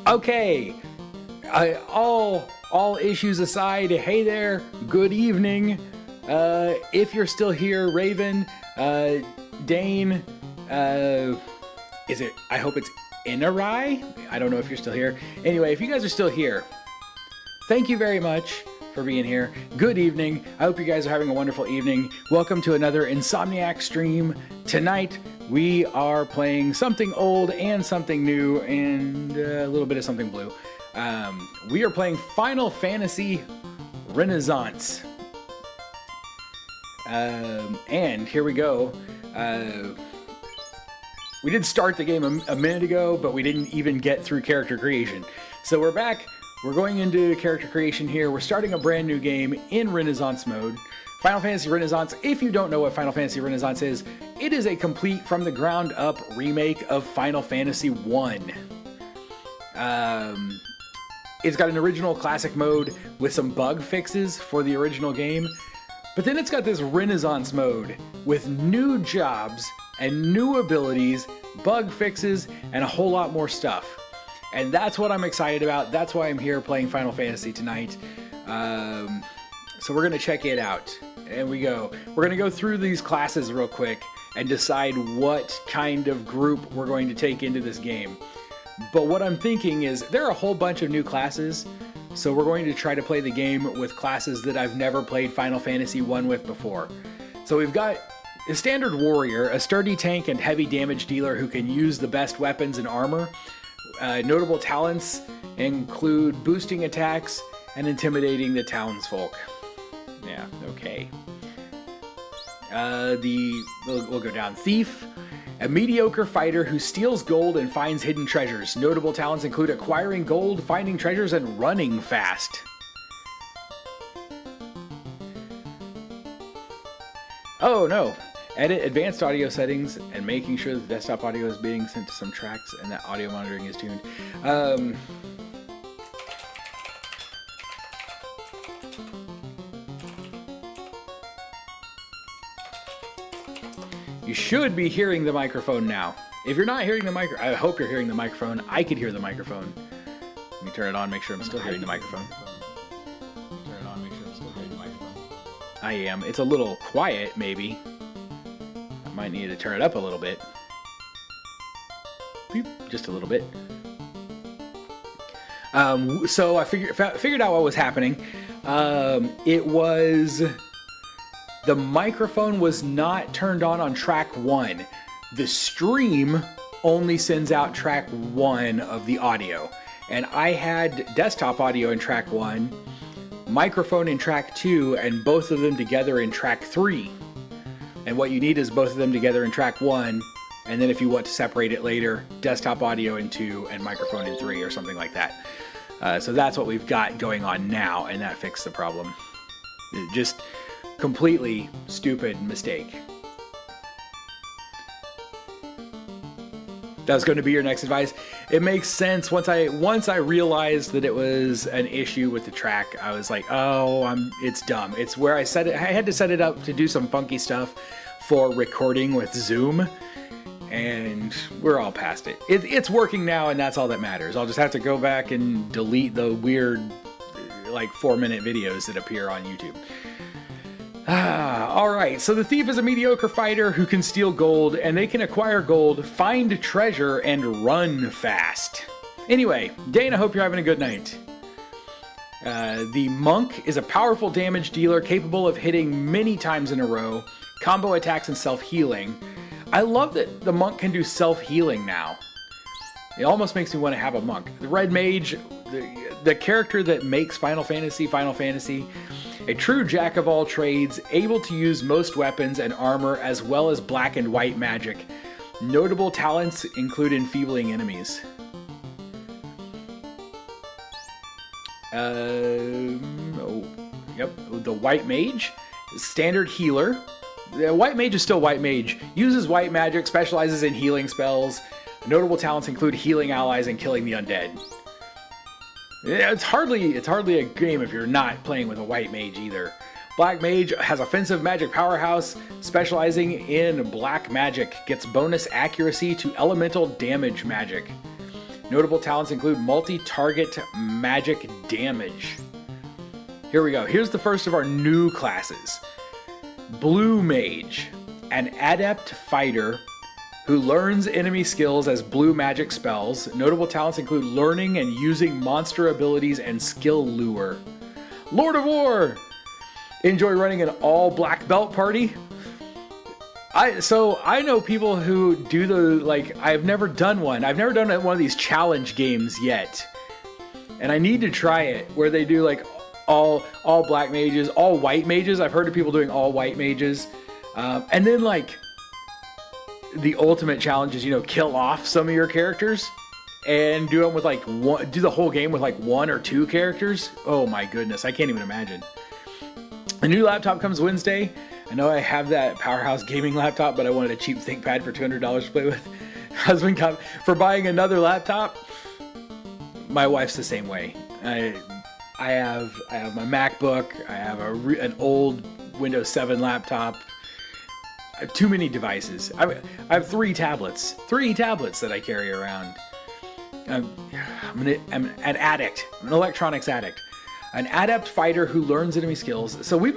Okay, all issues aside, hey there, good evening. If you're still here, Raven, Dane, I hope it's Inarai? I don't know if you're still here. Anyway, if you guys are still here, thank you very much for being here. Good evening. I hope you guys are having a wonderful evening. Welcome to another Insomniac stream. Tonight, we are playing something old and something new and a little bit of something blue. We are playing Final Fantasy Renaissance. And here we go. We did start the game a minute ago, but we didn't even get through character creation. So we're back. We're going into character creation here. We're starting a brand new game in Renaissance mode. Final Fantasy Renaissance, if you don't know what Final Fantasy Renaissance is, it is a complete from the ground up remake of Final Fantasy 1. It's got an original classic mode with some bug fixes for the original game, but then it's got this Renaissance mode with new jobs and new abilities, bug fixes, and a whole lot more stuff. And that's what I'm excited about. That's why I'm here playing Final Fantasy tonight. So we're gonna check it out. And we go. We're gonna go through these classes real quick and decide what kind of group we're going to take into this game. But what I'm thinking is there are a whole bunch of new classes, so we're going to try to play the game with classes that I've never played Final Fantasy 1 with before. So we've got a standard warrior, a sturdy tank and heavy damage dealer who can use the best weapons and armor. Notable talents include boosting attacks and intimidating the townsfolk. Yeah, okay. We'll go down. Thief, a mediocre fighter who steals gold and finds hidden treasures. Notable talents include acquiring gold, finding treasures, and running fast. Oh no. Edit advanced audio settings and making sure that the desktop audio is being sent to some tracks and that audio monitoring is tuned. You should be hearing the microphone now. If you're not hearing the I hope you're hearing the microphone. I could hear the microphone. Let me turn it on, make sure I'm still hearing the microphone. Turn it on, make sure I'm still hearing the microphone. I am. It's a little quiet, maybe. I might need to turn it up a little bit. Beep, just a little bit. So I figured out what was happening. It was... The microphone was not turned on track 1. The stream only sends out track 1 of the audio. And I had desktop audio in track 1, microphone in track 2, and both of them together in track 3. And what you need is both of them together in track 1, and then if you want to separate it later, desktop audio in 2 and microphone in 3 or something like that. So that's what we've got going on now, and that fixed the problem. Just completely stupid mistake. That's going to be your next advice. It makes sense. Once I realized that it was an issue with the track, I was like, oh, it's dumb. It's where I set it. I had to set it up to do some funky stuff for recording with Zoom, and we're all past it. It's working now, and that's all that matters. I'll just have to go back and delete the weird, like 4-minute videos that appear on YouTube. Alright, so the thief is a mediocre fighter who can steal gold, and they can acquire gold, find treasure, and run fast. Anyway, Dane, I hope you're having a good night. The monk is a powerful damage dealer capable of hitting many times in a row, combo attacks, and self-healing. I love that the monk can do self-healing now. It almost makes me want to have a monk. The red mage, the character that makes Final Fantasy, a true jack of all trades, able to use most weapons and armor as well as black and white magic. Notable talents include enfeebling enemies. The white mage, standard healer. The white mage is still white mage. Uses white magic, specializes in healing spells. Notable talents include healing allies and killing the undead. It's hardly a game if you're not playing with a white mage either. Black mage has offensive magic powerhouse, specializing in black magic, gets bonus accuracy to elemental damage magic. Notable talents include multi-target magic damage. Here we go. Here's the first of our new classes. Blue Mage, an adept fighter who learns enemy skills as blue magic spells. Notable talents include learning and using monster abilities and skill lure. Lord of War, enjoy running an all black belt party. I know people who do I've never done one. I've never done one of these challenge games yet. And I need to try it, where they do like all black mages, all white mages. I've heard of people doing all white mages. And then like the ultimate challenge is, kill off some of your characters and do them with do the whole game with like 1 or 2 characters. Oh my goodness, I can't even imagine. A new laptop comes Wednesday. I know I have that Powerhouse gaming laptop, but I wanted a cheap ThinkPad for $200 to play with. Husband got for buying another laptop. My wife's the same way. I have my MacBook. I have an old Windows 7 laptop. I have too many devices. I have 3 tablets. 3 tablets that I carry around. I'm an addict. I'm an electronics addict. An adept fighter who learns enemy skills. So we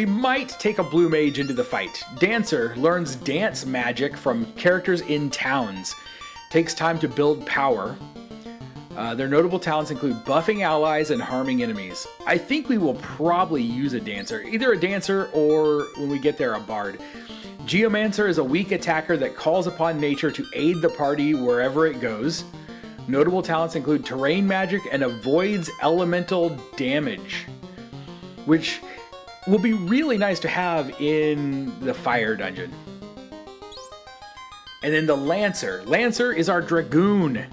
might take a blue mage into the fight. Dancer learns dance magic from characters in towns. Takes time to build power. Their notable talents include buffing allies and harming enemies. I think we will probably use a dancer. Either a dancer or, when we get there, a bard. Geomancer is a weak attacker that calls upon nature to aid the party wherever it goes. Notable talents include terrain magic and avoids elemental damage, which will be really nice to have in the fire dungeon. And then the Lancer. Lancer is our Dragoon.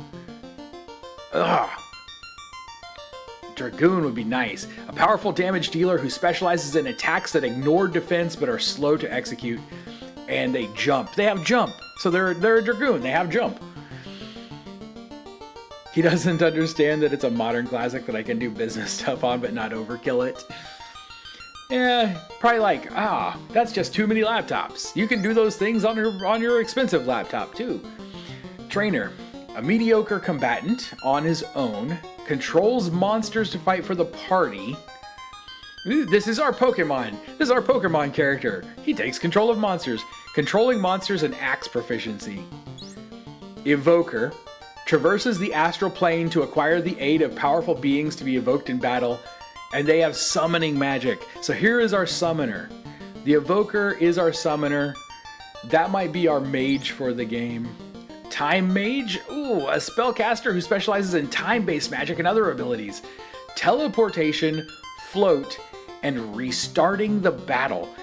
Ugh. Dragoon would be nice. A powerful damage dealer who specializes in attacks that ignore defense but are slow to execute. And they jump. They have jump. So they're a Dragoon. They have jump. He doesn't understand that it's a modern classic that I can do business stuff on but not overkill it. Yeah, probably that's just too many laptops. You can do those things on your expensive laptop too. Trainer, a mediocre combatant on his own, controls monsters to fight for the party. This is our Pokemon. This is our Pokemon character. He takes control of monsters, controlling monsters and axe proficiency. Evoker, traverses the astral plane to acquire the aid of powerful beings to be evoked in battle, and they have summoning magic. So here is our summoner. The Evoker is our summoner. That might be our mage for the game. Time Mage? Ooh, a spellcaster who specializes in time-based magic and other abilities. Teleportation, float, and restarting the battle.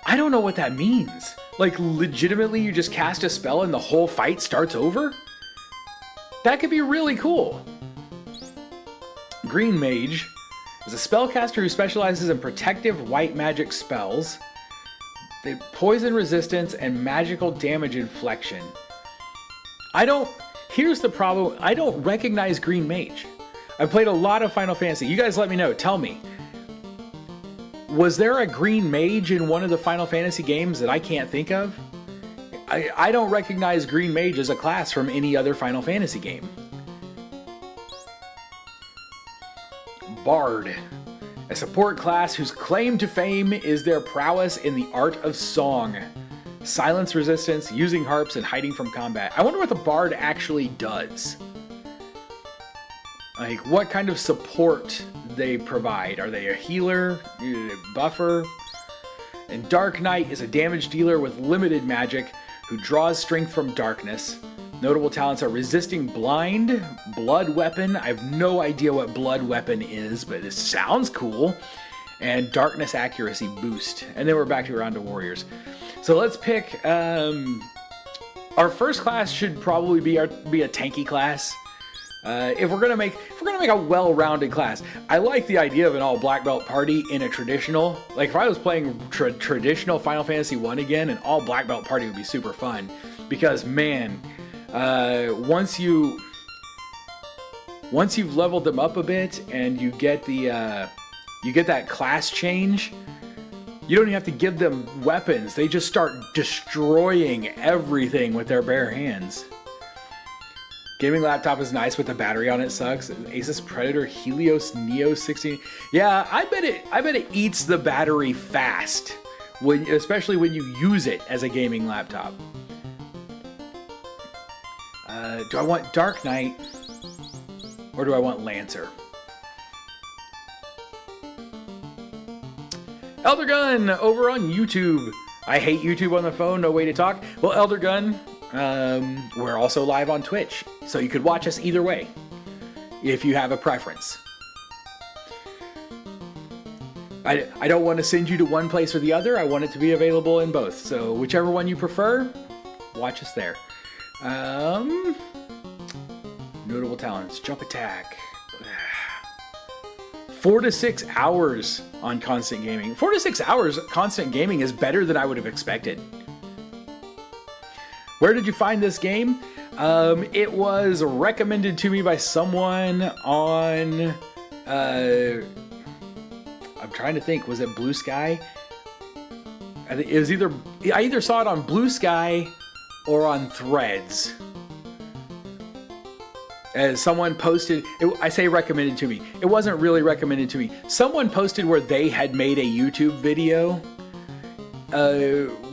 I don't know what that means. Like, legitimately you just cast a spell and the whole fight starts over? That could be really cool. Green Mage is a spellcaster who specializes in protective white magic spells, poison resistance, and magical damage inflection. Here's the problem, I don't recognize Green Mage. I've played a lot of Final Fantasy. You guys let me know, tell me. Was there a Green Mage in one of the Final Fantasy games that I can't think of? I don't recognize Green Mage as a class from any other Final Fantasy game. Bard, a support class whose claim to fame is their prowess in the art of song. Silence resistance, using harps, and hiding from combat. I wonder what the Bard actually does. Like, what kind of support they provide. Are they a healer? A buffer? And Dark Knight is a damage dealer with limited magic who draws strength from darkness. Notable talents are Resisting Blind, Blood Weapon. I have no idea what Blood Weapon is, but it sounds cool. And Darkness Accuracy Boost. And then we're back around to Warriors. So let's pick. Our first class should probably be a tanky class. If we're gonna make a well-rounded class, I like the idea of an all black belt party in a traditional. Like if I was playing traditional Final Fantasy 1 again, an all black belt party would be super fun. Because man, once you've leveled them up a bit and you get that class change, you don't even have to give them weapons. They just start destroying everything with their bare hands. Gaming laptop is nice, but the battery on it sucks. Asus Predator Helios Neo 16. Yeah, I bet it eats the battery fast, especially when you use it as a gaming laptop. Do I want Dark Knight or do I want Lancer? Elder Gun over on YouTube. I hate YouTube on the phone, no way to talk. Well, Elder Gun, we're also live on Twitch, so you could watch us either way if you have a preference. I don't want to send you to one place or the other. I want it to be available in both. So whichever one you prefer, watch us there. Notable talents, jump attack. 4 to 6 hours on constant gaming. 4 to 6 hours constant gaming is better than I would have expected. Where did you find this game? It was recommended to me by someone on, I'm trying to think, was it Blue Sky? It was I either saw it on Blue Sky or on Threads. Someone posted, I say recommended to me. It wasn't really recommended to me. Someone posted where they had made a YouTube video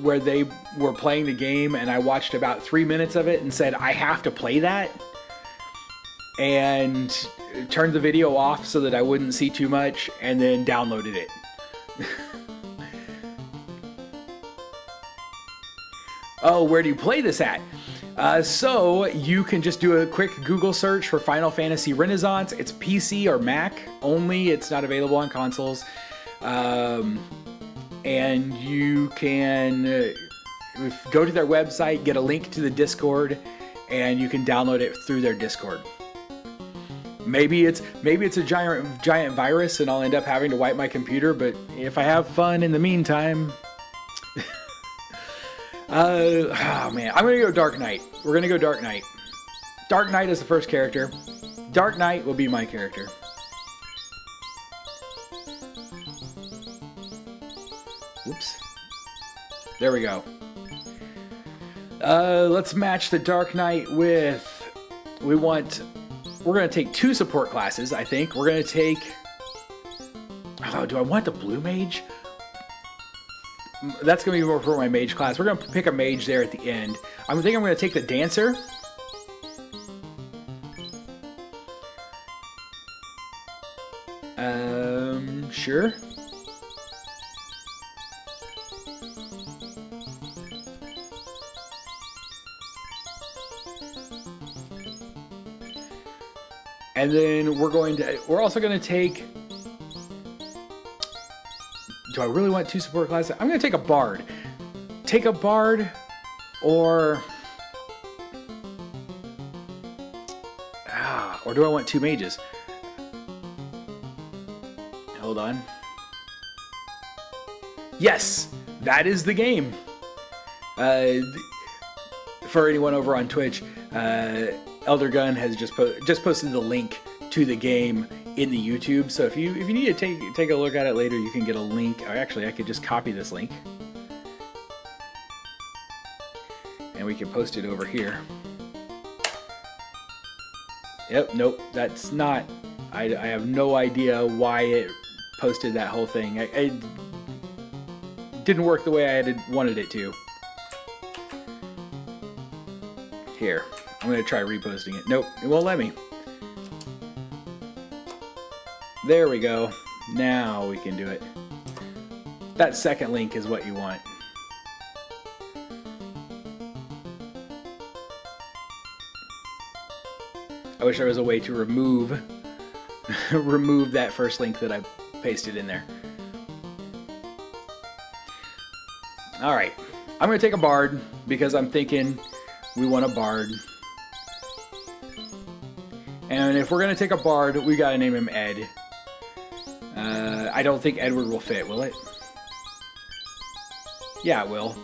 where they were playing the game, and I watched about 3 minutes of it and said, I have to play that. And turned the video off so that I wouldn't see too much, and then downloaded it. Oh, where do you play this at? So you can just do a quick Google search for Final Fantasy Renaissance. It's PC or Mac only. It's not available on consoles. And you can go to their website, get a link to the Discord, and you can download it through their Discord. Maybe it's a giant virus and I'll end up having to wipe my computer, but if I have fun in the meantime... oh man, I'm gonna go Dark Knight. We're gonna go Dark Knight. Dark Knight is the first character. Dark Knight will be my character. Whoops. There we go. Let's match the Dark Knight with... We're gonna take 2 support classes, I think. We're gonna take... Oh, do I want the Blue Mage? That's going to be more for my mage class. We're going to pick a mage there at the end. I think I'm going to take the dancer. Sure. And then we're also going to take... Do I really want 2 support classes? I'm going to take a bard. Take a bard or do I want 2 mages? Hold on. Yes, that is the game. For anyone over on Twitch, Elder Gun has just posted the link to the game in the YouTube, so if you need to take a look at it later, you can get a link. Or actually, I could just copy this link and we can post it over here. Yep, nope, that's not. I have no idea why it posted that whole thing. It didn't work the way I had wanted it to. Here, I'm gonna try reposting it. Nope, it won't let me. There we go. Now we can do it. That second link is what you want. I wish there was a way to remove that first link that I pasted in there. Alright. I'm going to take a bard because I'm thinking we want a bard. And if we're going to take a bard, we got to name him Ed. I don't think Edward will fit, will it? Yeah, it will.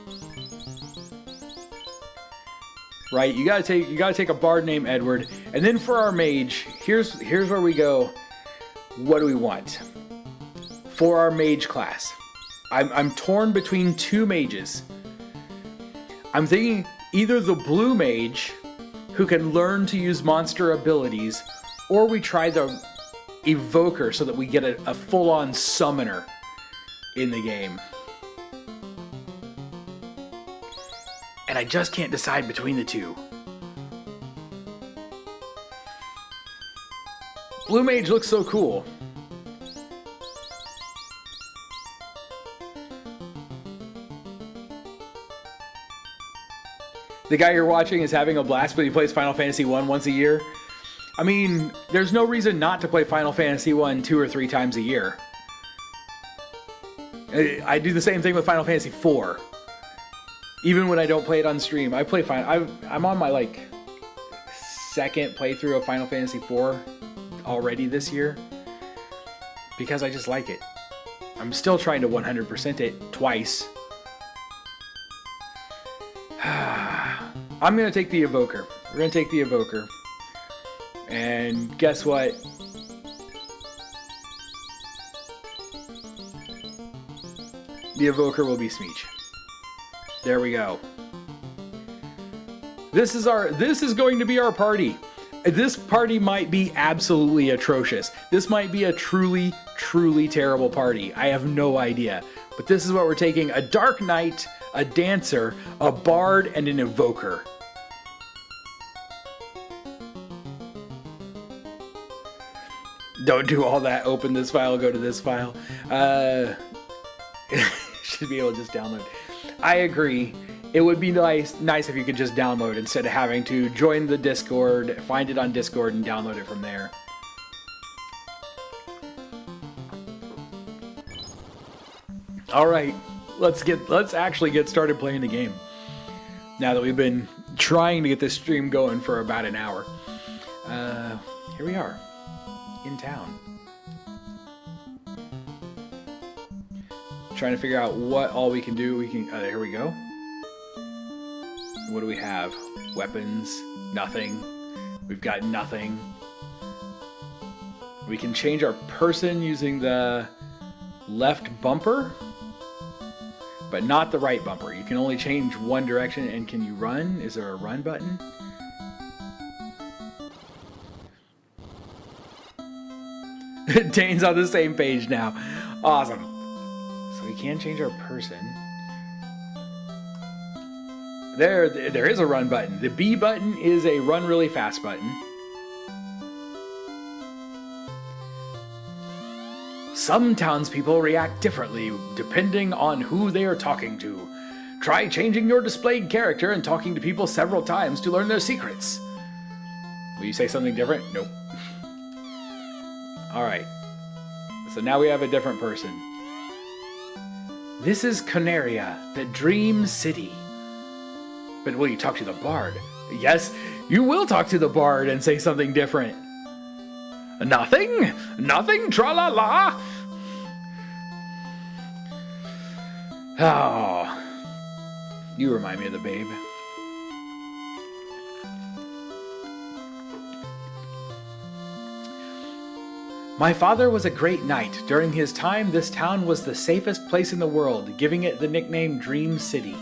Right, you gotta take a bard named Edward, and then for our mage, here's where we go. What do we want for our mage class? I'm torn between 2 mages. I'm thinking either the blue mage who can learn to use monster abilities, or we try the evoker so that we get a full-on summoner in the game. And I just can't decide between the two. Blue Mage looks so cool. The guy you're watching is having a blast, but he plays Final Fantasy 1 once a year. I mean, there's no reason not to play Final Fantasy 1 2 or 3 times a year. I do the same thing with Final Fantasy 4. Even when I don't play it on stream, I play I'm on my like second playthrough of Final Fantasy 4 already this year because I just like it. I'm still trying to 100% it twice. I'm going to take the evoker. We're going to take the evoker. And guess what? The evoker will be Smeech. There we go. This is going to be our party. This party might be absolutely atrocious. This might be a truly, truly terrible party. I have no idea. But this is what we're taking: a Dark Knight, a Dancer, a Bard, and an Evoker. Don't do all that. Open this file, go to this file. Should be able to just download. I agree. It would be nice if you could just download instead of having to join the Discord, find it on Discord, and download it from there. All right, let's actually get started playing the game. Now that we've been trying to get this stream going for about an hour. Here we are, in town. Trying to figure out what all we can do. Here we go. What do we have? Weapons, nothing. We've got nothing. We can change our person using the left bumper, but not the right bumper. You can only change one direction. And can you run? Is there a run button? Dane's on the same page now. Awesome. So we can change our person. There is a run button. The B button is a run really fast button. Some townspeople react differently depending on who they are talking to. Try changing your displayed character and talking to people several times to learn their secrets. Will you say something different? Nope. Alright. So now we have a different person. This is Cornelia, the Dream City. But will you talk to the Bard? Yes, you will talk to the Bard and say something different. Nothing? Nothing? Tra-la-la? Oh. You remind me of the babe. My father was a great knight. During his time, this town was the safest place in the world, giving it the nickname Dream City.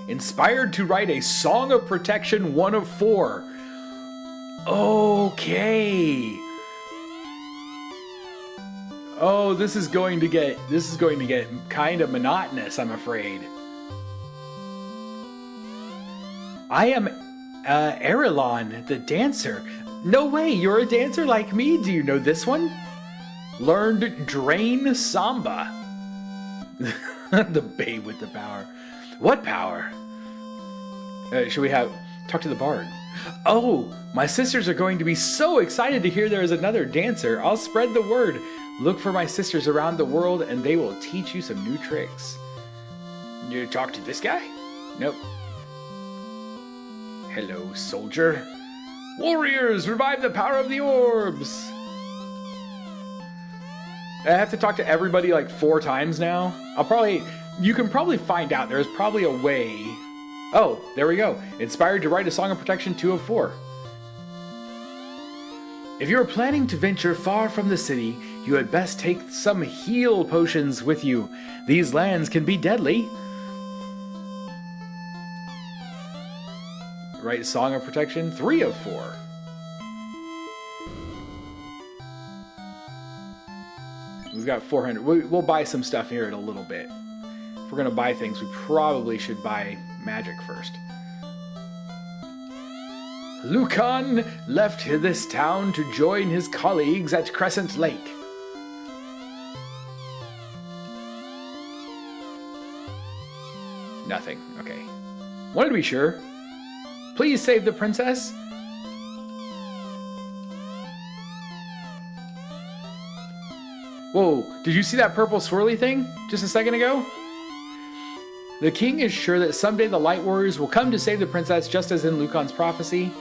Inspired to write a Song of Protection 1 of 4. Okay. Oh, this is going to get kind of monotonous, I'm afraid. I am Erilon, the dancer. No way, you're a dancer like me. Do you know this one? Learned Drain Samba. The babe with the power. What power? Should we talk to the Bard? Oh, my sisters are going to be so excited to hear there is another dancer. I'll spread the word. Look for my sisters around the world and they will teach you some new tricks. You talk to this guy? Nope. Hello, soldier. Warriors, revive the power of the orbs. I have to talk to everybody like 4 times now. You can probably find out. There's probably a way. Oh, there we go. Inspired to write a Song of Protection 2 of 4. If you're planning to venture far from the city, you had best take some heal potions with you. These lands can be deadly. Right, Song of Protection, 3 of 4. We've got 400. We'll buy some stuff here in a little bit. If we're going to buy things, we probably should buy magic first. Lucan left this town to join his colleagues at Crescent Lake. Nothing. Okay. Wanted to be sure. Please save the princess. Whoa, did you see that purple swirly thing just a second ago? The king is sure that someday the Light Warriors will come to save the princess, just as in Lucan's prophecy.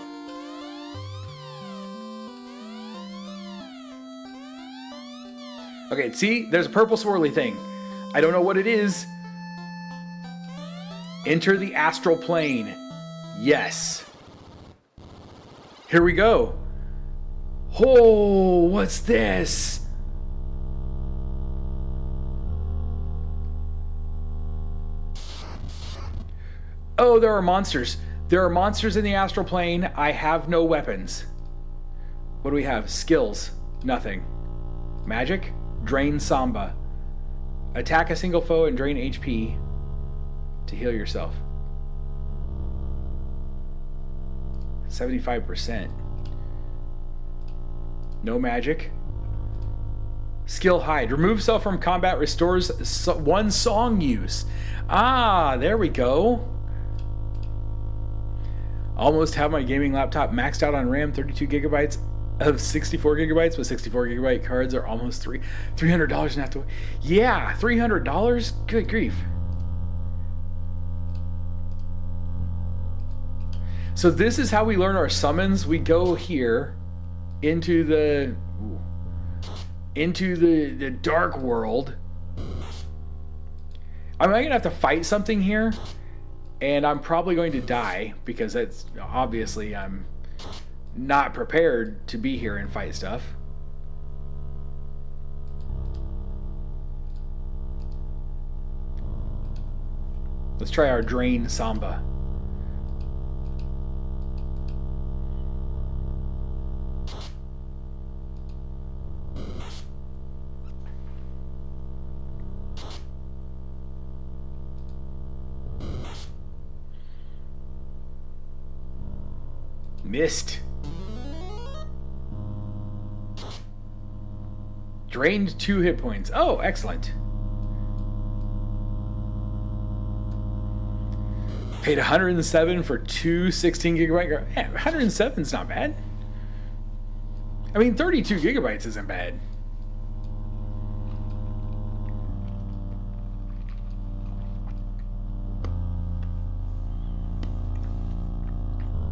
Okay, see? There's a purple swirly thing. I don't know what it is. Enter the astral plane. Yes. Here we go. Oh, what's this? Oh, there are monsters. There are monsters in the astral plane. I have no weapons. What do we have? Skills. Nothing. Magic. Drain Samba. Attack a single foe and drain HP to heal yourself. 75%. No magic. Skill hide. Remove self from combat. Restores one song use. Ah, there we go. Almost have my gaming laptop maxed out on RAM, 32 gigabytes of 64 gigabytes, but 64 gigabyte cards are almost $300 and have to. Yeah, $300? Good grief. So this is how we learn our summons. We go here into the dark world. Am I gonna have to fight something here? And I'm probably going to die because that's obviously I'm not prepared to be here and fight stuff. Let's try our Drain Samba. Missed. Drained 2 hit points. Oh, excellent. Paid 107 for 2 16 gigabyte. Yeah, 107 is not bad. I mean, 32 gigabytes isn't bad.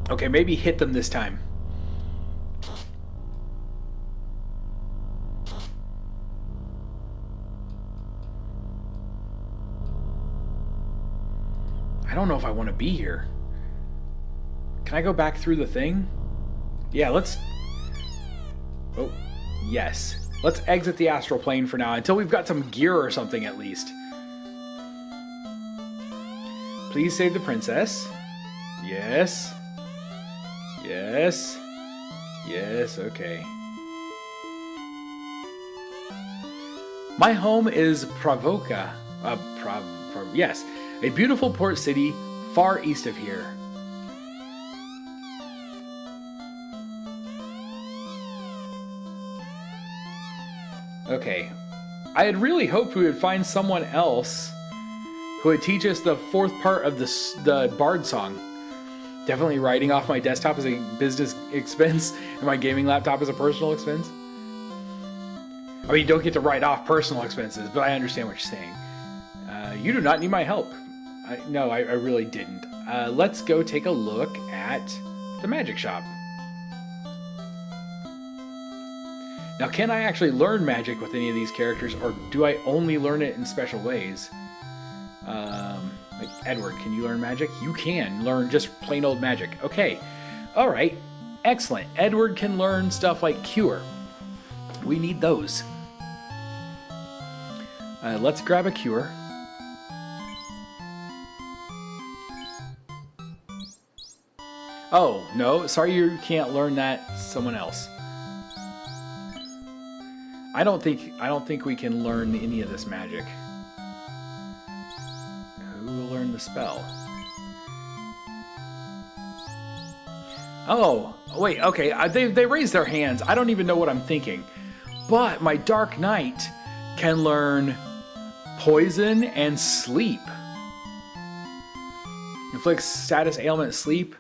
Okay, maybe hit them this time. I don't know if I want to be here. Can I go back through the thing? Yeah, let's... Oh, yes. Let's exit the astral plane for now, until we've got some gear or something at least. Please save the princess. Yes. Yes. Yes, okay. My home is Pravoka. Yes. A beautiful port city far east of here. Okay. I had really hoped we would find someone else who would teach us the 4th part of the Bard song. Definitely writing off my desktop as a business expense and my gaming laptop as a personal expense. I mean, you don't get to write off personal expenses, but I understand what you're saying. You do not need my help. No, I really didn't. Let's go take a look at the magic shop. Now, can I actually learn magic with any of these characters, or do I only learn it in special ways? Like Edward, can you learn magic? You can learn just plain old magic. Okay. All right. Excellent. Edward can learn stuff like Cure. We need those. Let's grab a Cure. Oh, no. Sorry you can't learn that. Someone else. I don't think we can learn any of this magic. Who will learn the spell? Oh, wait, okay. They raised their hands. I don't even know what I'm thinking. But my Dark Knight can learn poison and sleep. Inflicts status ailment sleep.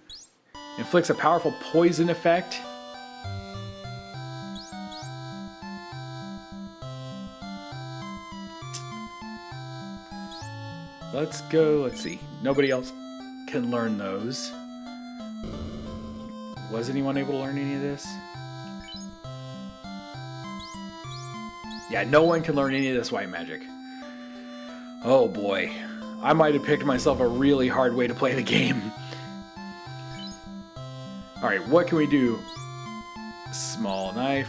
Inflicts a powerful poison effect. Let's go, let's see. Nobody else can learn those. Was anyone able to learn any of this? Yeah, no one can learn any of this white magic. Oh boy. I might have picked myself a really hard way to play the game. Alright, what can we do? Small knife,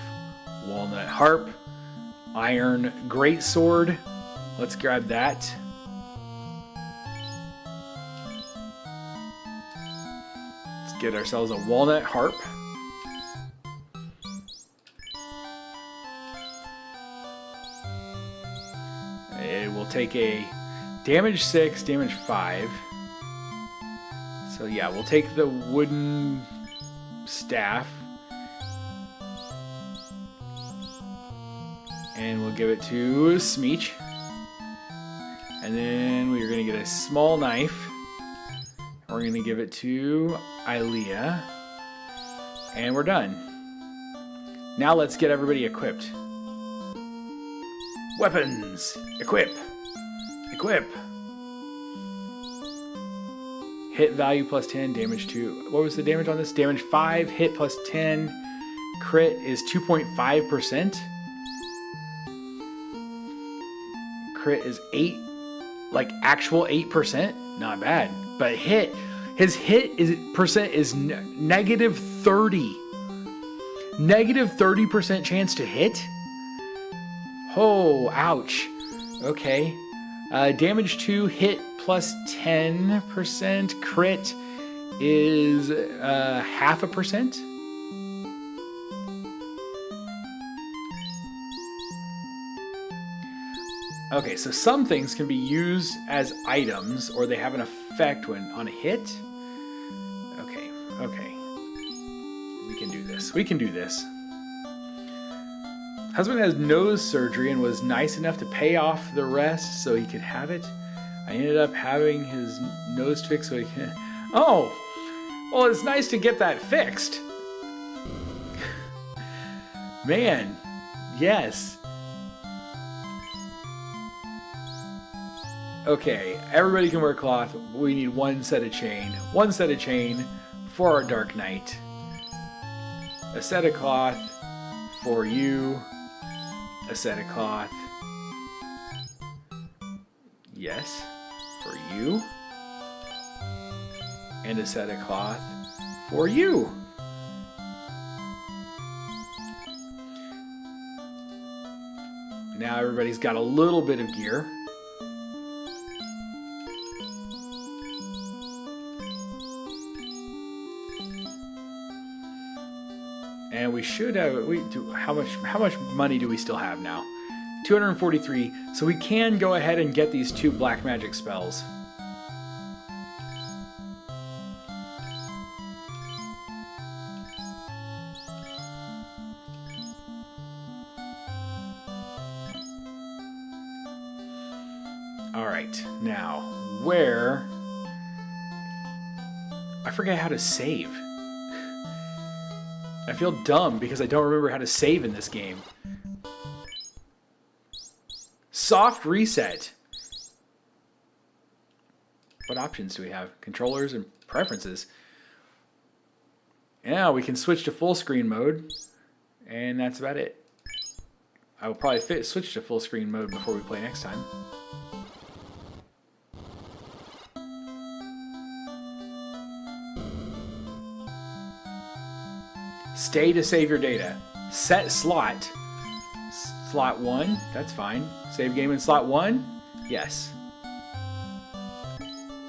walnut harp, iron greatsword. Let's grab that. Let's get ourselves a walnut harp. It will take a damage 6, damage 5. So yeah, we'll take the wooden staff. And we'll give it to Smeech. And then we're going to get a small knife. We're going to give it to Ilea. And we're done. Now let's get everybody equipped. Weapons! Equip! Equip! Hit value plus 10, damage 2. What was the damage on this? Damage 5, hit plus 10. Crit is 2.5%. Crit is 8, like actual 8%. Not bad. But his hit percent is negative 30. Negative 30% chance to hit? Oh, ouch. Okay. Damage 2, hit plus 10%. Crit is 0.5%. Okay, so some things can be used as items, or they have an effect when on a hit. Okay, okay. We can do this. We can do this. Husband has nose surgery and was nice enough to pay off the rest so he could have it. I ended up having his nose fixed so he can... Oh! Well, it's nice to get that fixed. Man, yes. Okay, everybody can wear cloth. We need one set of chain. One set of chain for our Dark Knight. A set of cloth for you. A set of cloth. Yes, for you. And a set of cloth for you. Now everybody's got a little bit of gear. And we should have, how much money do we still have now? 243. So we can go ahead and get these 2 black magic spells. All right, now where? I forget how to save. I feel dumb because I don't remember how to save in this game. Soft reset. What options do we have? Controllers and preferences. Yeah, we can switch to full screen mode. And that's about it. I will probably switch to full screen mode before we play next time. Stay to save your data. Set slot. Slot 1, that's fine. Save game in slot 1? Yes.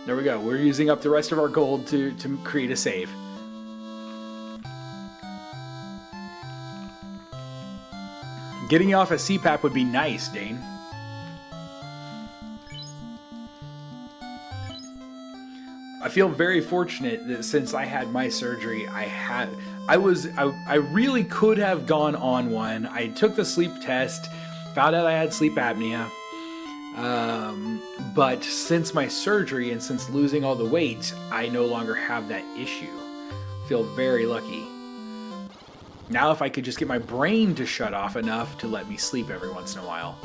There we go. We're using up the rest of our gold to create a save. Getting you off a CPAP would be nice, Dane. I feel very fortunate that since I had my surgery, I really could have gone on one. I took the sleep test, found out I had sleep apnea. But since my surgery and since losing all the weight, I no longer have that issue. Feel very lucky. Now if I could just get my brain to shut off enough to let me sleep every once in a while.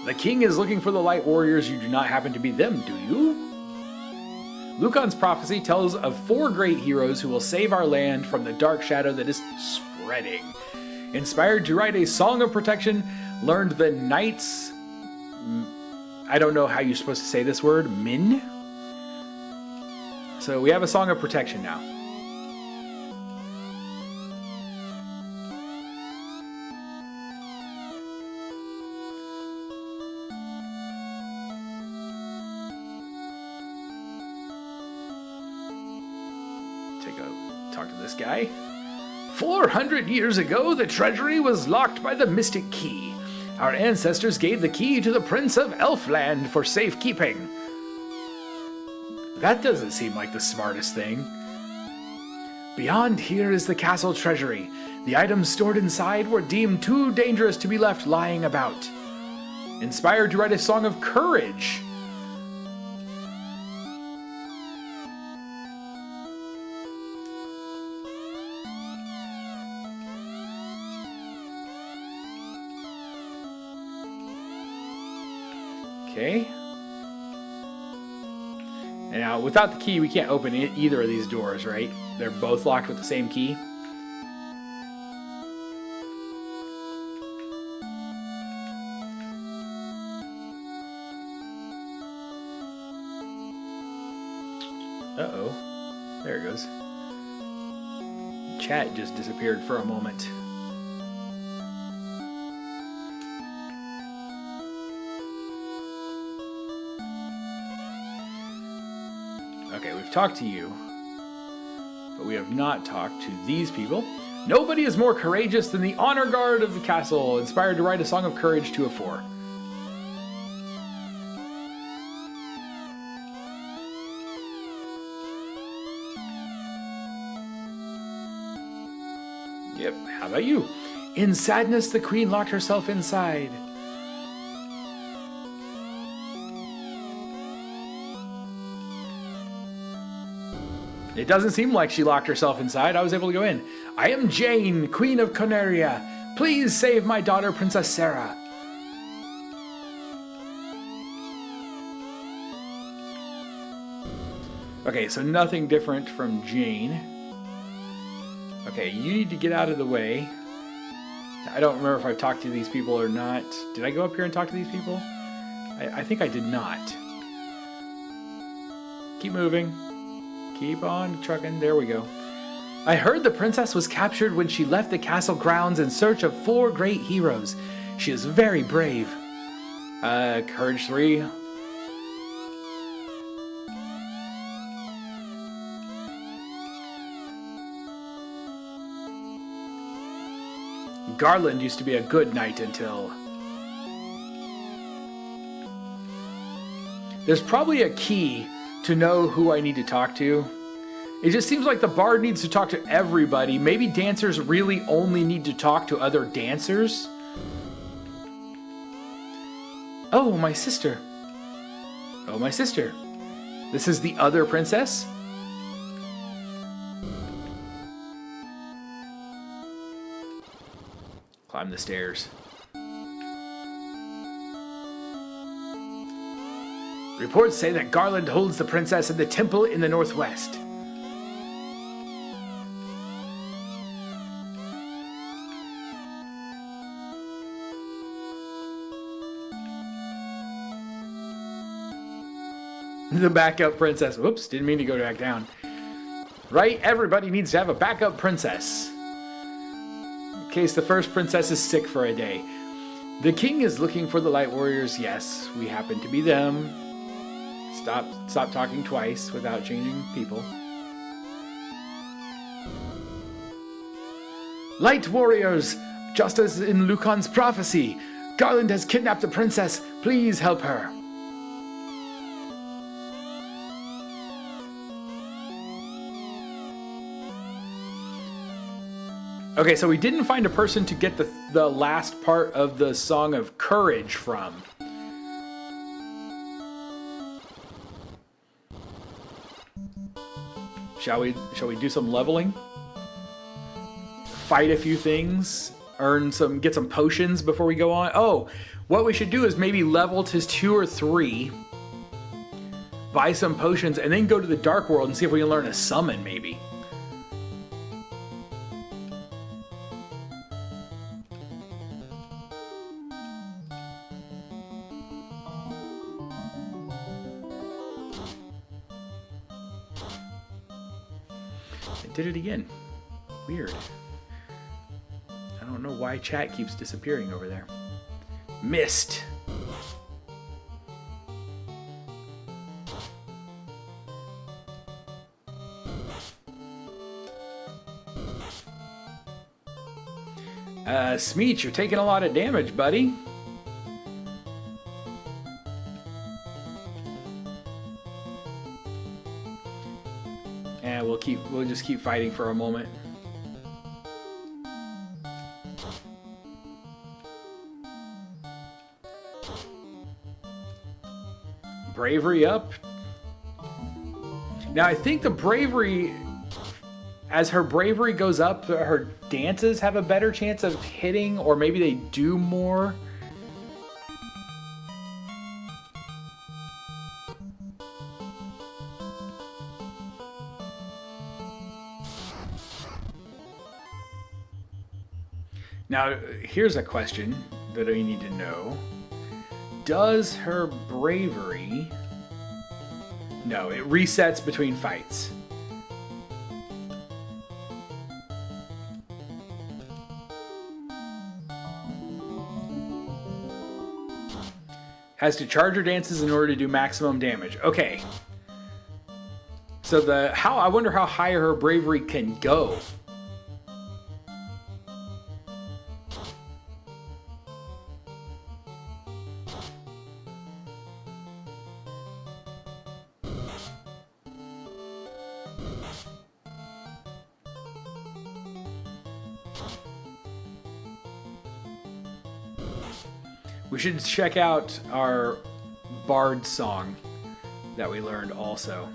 The king is looking for the light warriors. You do not happen to be them, do you? Lucan's prophecy tells of 4 great heroes who will save our land from the dark shadow that is spreading. Inspired to write a song of protection, learned the knights... I don't know how you're supposed to say this word. Min? So we have a song of protection now. Talk to this guy. 400 years ago, the treasury was locked by the mystic key. Our ancestors gave the key to the Prince of Elfland for safekeeping. That doesn't seem like the smartest thing. Beyond here is the castle treasury. The items stored inside were deemed too dangerous to be left lying about. Inspired to write a song of courage. Okay. And now, without the key, we can't open either of these doors, right? They're both locked with the same key. Uh-oh. There it goes. Chat just disappeared for a moment. Okay, we've talked to you, but we have not talked to these people. Nobody is more courageous than the honor guard of the castle, inspired to write a song of courage to a 4. Yep, how about you? In sadness, the queen locked herself inside. It doesn't seem like she locked herself inside. I was able to go in. I am Jane, Queen of Cornelia. Please save my daughter, Princess Sarah. Okay, so nothing different from Jane. Okay, you need to get out of the way. I don't remember if I've talked to these people or not. Did I go up here and talk to these people? I think I did not. Keep moving. Keep on trucking. There we go. I heard the princess was captured when she left the castle grounds in search of 4 great heroes. She is very brave. Courage 3. Garland used to be a good knight until... There's probably a key to know who I need to talk to. It just seems like the bard needs to talk to everybody. Maybe dancers really only need to talk to other dancers. Oh, my sister. Oh, my sister. This is the other princess? Climb the stairs. Reports say that Garland holds the princess in the temple in the northwest. The backup princess. Whoops, didn't mean to go back down. Right? Everybody needs to have a backup princess. In case the first princess is sick for a day. The king is looking for the light warriors. Yes, we happen to be them. Stop talking twice without changing people. Light warriors! Just as in Lucan's prophecy, Garland has kidnapped the princess. Please help her. Okay, so we didn't find a person to get the last part of the Song of Courage from. Shall we do some leveling? Fight a few things, get some potions before we go on. Oh, what we should do is maybe level to 2 or 3, buy some potions, and then go to the Dark World and see if we can learn a summon, maybe. I did it again. Weird. I don't know why chat keeps disappearing over there. Missed. Smeech, you're taking a lot of damage, buddy. And we'll just keep fighting for a moment. Bravery up. Now I think the bravery, as her bravery goes up, her dances have a better chance of hitting, or maybe they do more. Now, here's a question that I need to know. Does her bravery... No, it resets between fights. Has to charge her dances in order to do maximum damage. Okay. So I wonder how high her bravery can go. We should check out our bard song that we learned also.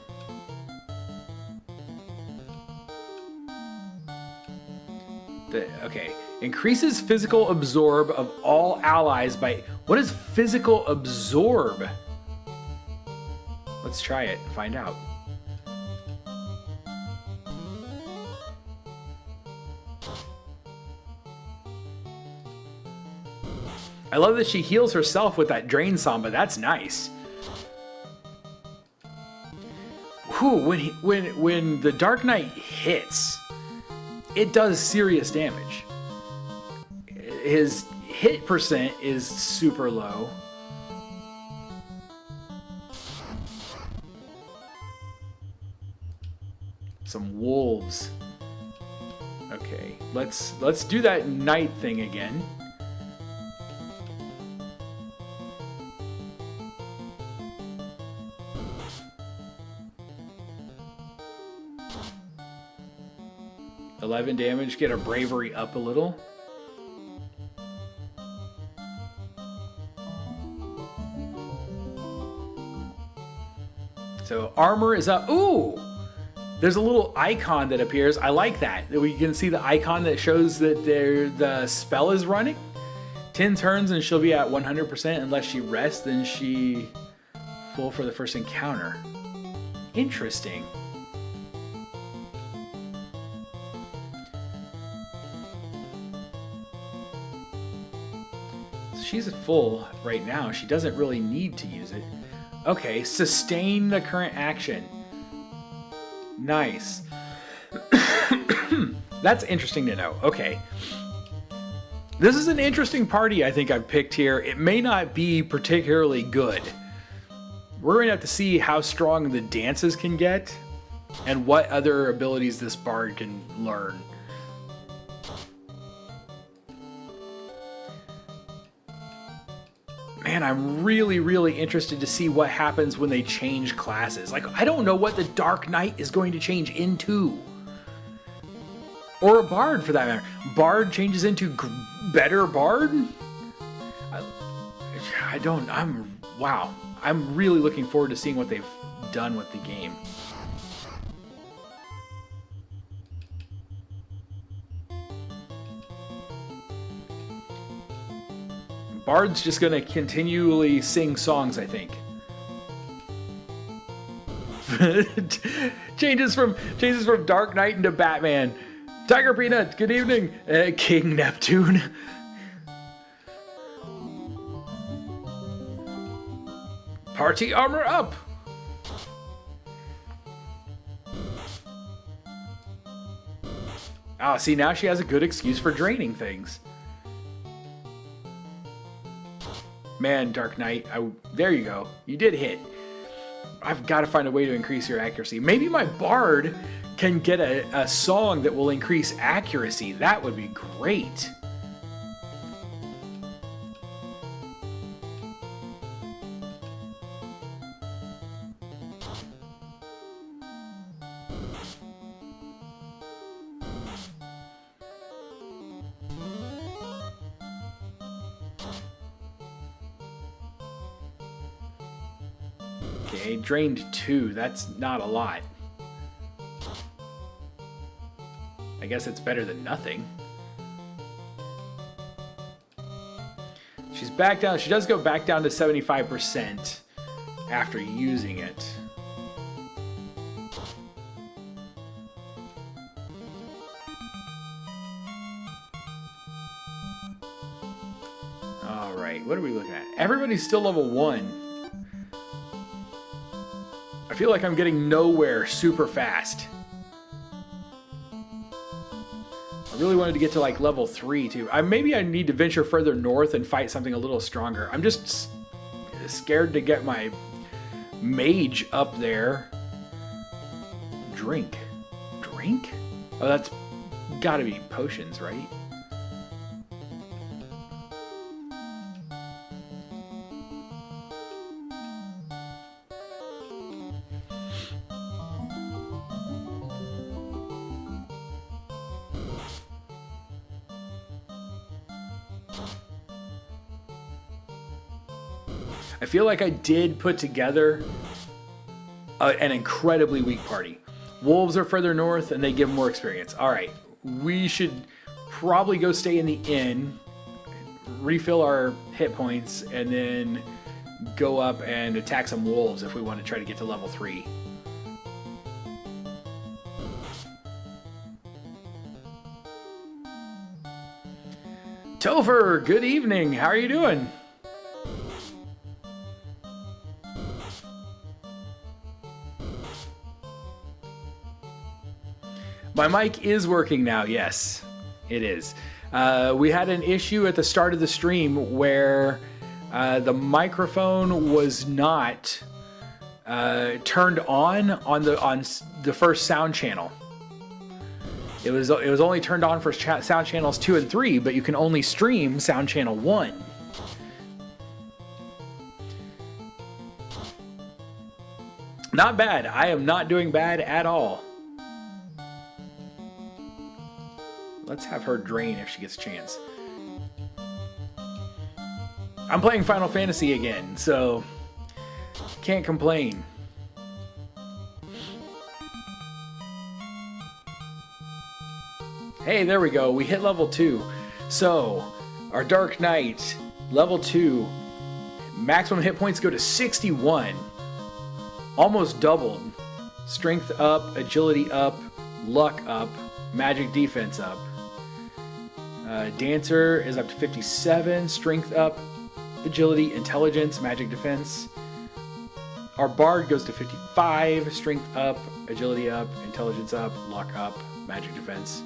Okay. Increases physical absorb of all allies by... What is physical absorb? Let's try it and find out. I love that she heals herself with that Drain Samba. That's nice. Whew, when the Dark Knight hits, it does serious damage. His hit percent is super low. Some wolves. Okay, let's do that night thing again. $11 damage, get our bravery up a little. So armor is up. Ooh! There's a little icon that appears. I like that. We can see the icon that shows that the spell is running. 10 turns and she'll be at 100% unless she rests, then she full for the first encounter. Interesting. She's full right now. She doesn't really need to use it. Okay, sustain the current action. Nice. That's interesting to know. Okay. This is an interesting party I think I've picked here. It may not be particularly good. We're going to have to see how strong the dances can get and what other abilities this bard can learn. I'm really, really interested to see what happens when they change classes. Like, I don't know what the Dark Knight is going to change into. Or a Bard, for that matter. Bard changes into better Bard? Wow. I'm really looking forward to seeing what they've done with the game. Bard's just gonna continually sing songs, I think. changes from Dark Knight into Batman. Tiger Peanut, good evening. King Neptune. Party armor up. Oh, see, now she has a good excuse for draining things. Man, Dark Knight, there you go. You did hit. I've got to find a way to increase your accuracy. Maybe my Bard can get a song that will increase accuracy. That would be great. Okay, drained 2. That's not a lot. I guess it's better than nothing. She's back down. She does go back down to 75% after using it. All right, what are we looking at? Everybody's still level 1. I feel like I'm getting nowhere super fast. I really wanted to get to like level 3 too. Maybe I need to venture further north and fight something a little stronger. I'm just scared to get my mage up there. Drink. Drink? Oh, that's gotta be potions, right? I feel like I did put together an incredibly weak party. Wolves are further north and they give more experience. All right, we should probably go stay in the inn, refill our hit points, and then go up and attack some wolves if we want to try to get to level 3. Topher, good evening. How are you doing? My mic is working now, yes, it is. We had an issue at the start of the stream where the microphone was not turned on the first sound channel. It was only turned on for sound channels 2 and 3, but you can only stream sound channel 1. Not bad. I am not doing bad at all. Let's have her drain if she gets a chance. I'm playing Final Fantasy again, so can't complain. Hey, there we go. We hit level 2. So, our Dark Knight, level 2, maximum hit points go to 61. Almost doubled. Strength up, agility up, luck up, magic defense up. Dancer is up to 57, strength up, agility, intelligence, magic defense. Our Bard goes to 55, strength up, agility up, intelligence up, luck up, magic defense.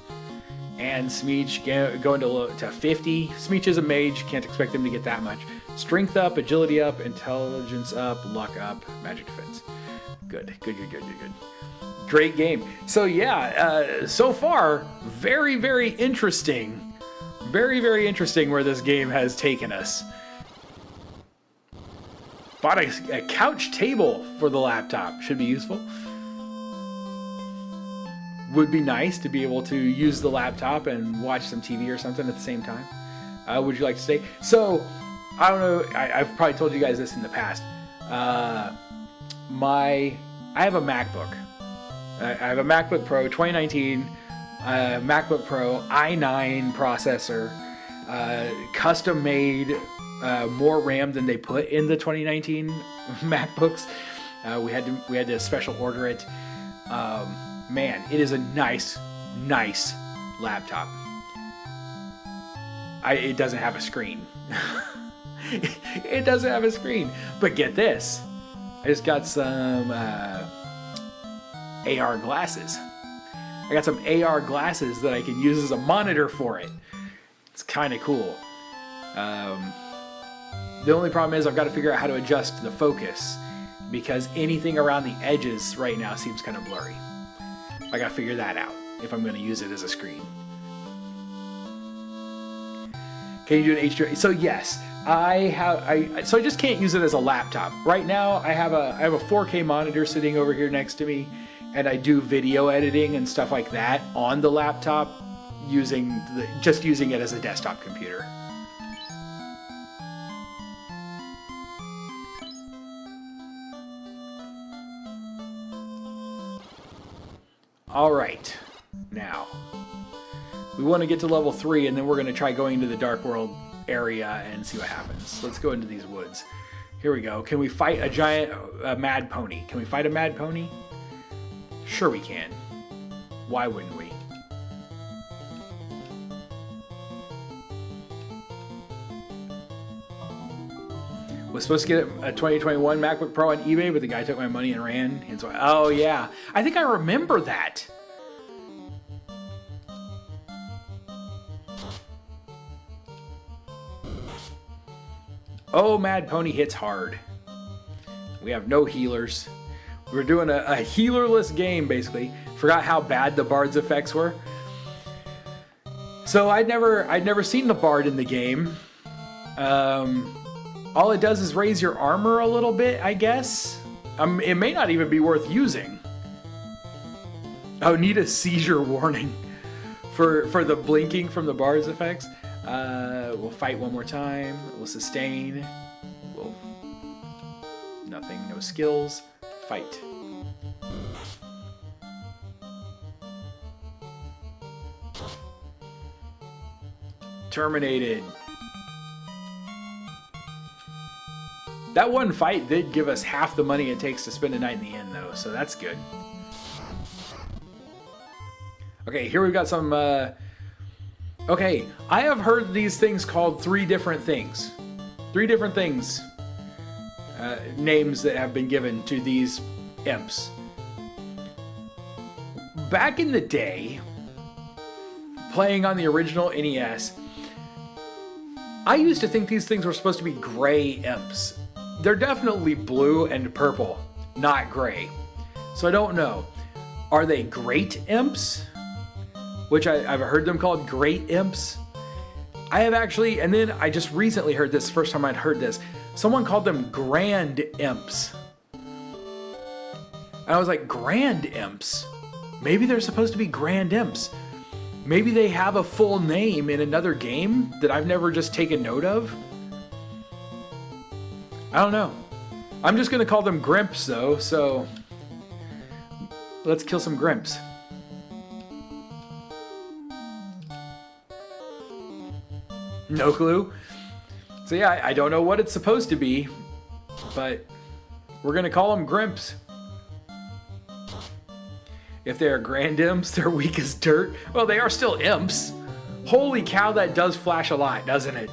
And Smeech going to 50. Smeech is a mage, can't expect him to get that much. Strength up, agility up, intelligence up, luck up, magic defense. Good. Great game. So yeah, so far, very, very interesting. Very, very interesting where this game has taken us. Bought a couch table for the laptop. Should be useful. Would be nice to be able to use the laptop and watch some TV or something at the same time. Would you like to stay? So, I don't know. I've probably told you guys this in the past. I have a MacBook. I have a MacBook Pro 2019, MacBook Pro i9 processor, custom made, more RAM than they put in the 2019 MacBooks. We had to special order it. Man, it is a nice laptop. It doesn't have a screen. It doesn't have a screen. But get this. I just got some AR glasses. I got some AR glasses that I can use as a monitor for it. It's kind of cool. The only problem is I've got to figure out how to adjust the focus because anything around the edges right now seems kind of blurry. I got to figure that out if I'm going to use it as a screen. Can you do an HDR? So yes, so I just can't use it as a laptop. Right now I have a 4K monitor sitting over here next to me, and I do video editing and stuff like that on the laptop using it as a desktop computer. All right, now we want to get to level 3, and then we're going to try going into the Dark World area and see what happens. Let's go into these woods. Here we go. Can we fight a giant mad pony? Can we fight a mad pony? Sure we can. Why wouldn't we? Was supposed to get a 2021 MacBook Pro on eBay, but the guy took my money and ran. And so, oh yeah, I think I remember that. Oh, Mad Pony hits hard. We have no healers. We're doing a healerless game, basically. Forgot how bad the Bard's effects were. So I'd never seen the Bard in the game. All it does is raise your armor a little bit, I guess. It may not even be worth using. Oh, need a seizure warning for the blinking from the Bard's effects. We'll fight one more time. We'll sustain. Nothing, no skills. Fight. Terminated. That one fight did give us half the money it takes to spend a night in the inn, though, so that's good. Okay, here we've got some... Okay, I have heard these things called 3 different things. 3 different things. Names that have been given to these imps. Back in the day, playing on the original NES, I used to think these things were supposed to be gray imps. They're definitely blue and purple, not gray. So I don't know. Are they great imps? Which I've heard them called great imps. I have actually, and then I just recently heard this, first time I'd heard this. Someone called them grand imps. And I was like, grand imps? Maybe they're supposed to be grand imps. Maybe they have a full name in another game that I've never just taken note of. I don't know. I'm just going to call them Grimps, though, so let's kill some Grimps. No clue. So yeah, I don't know what it's supposed to be, but we're going to call them Grimps. If they're grand imps, they're weak as dirt. Well, they are still imps. Holy cow, that does flash a lot, doesn't it?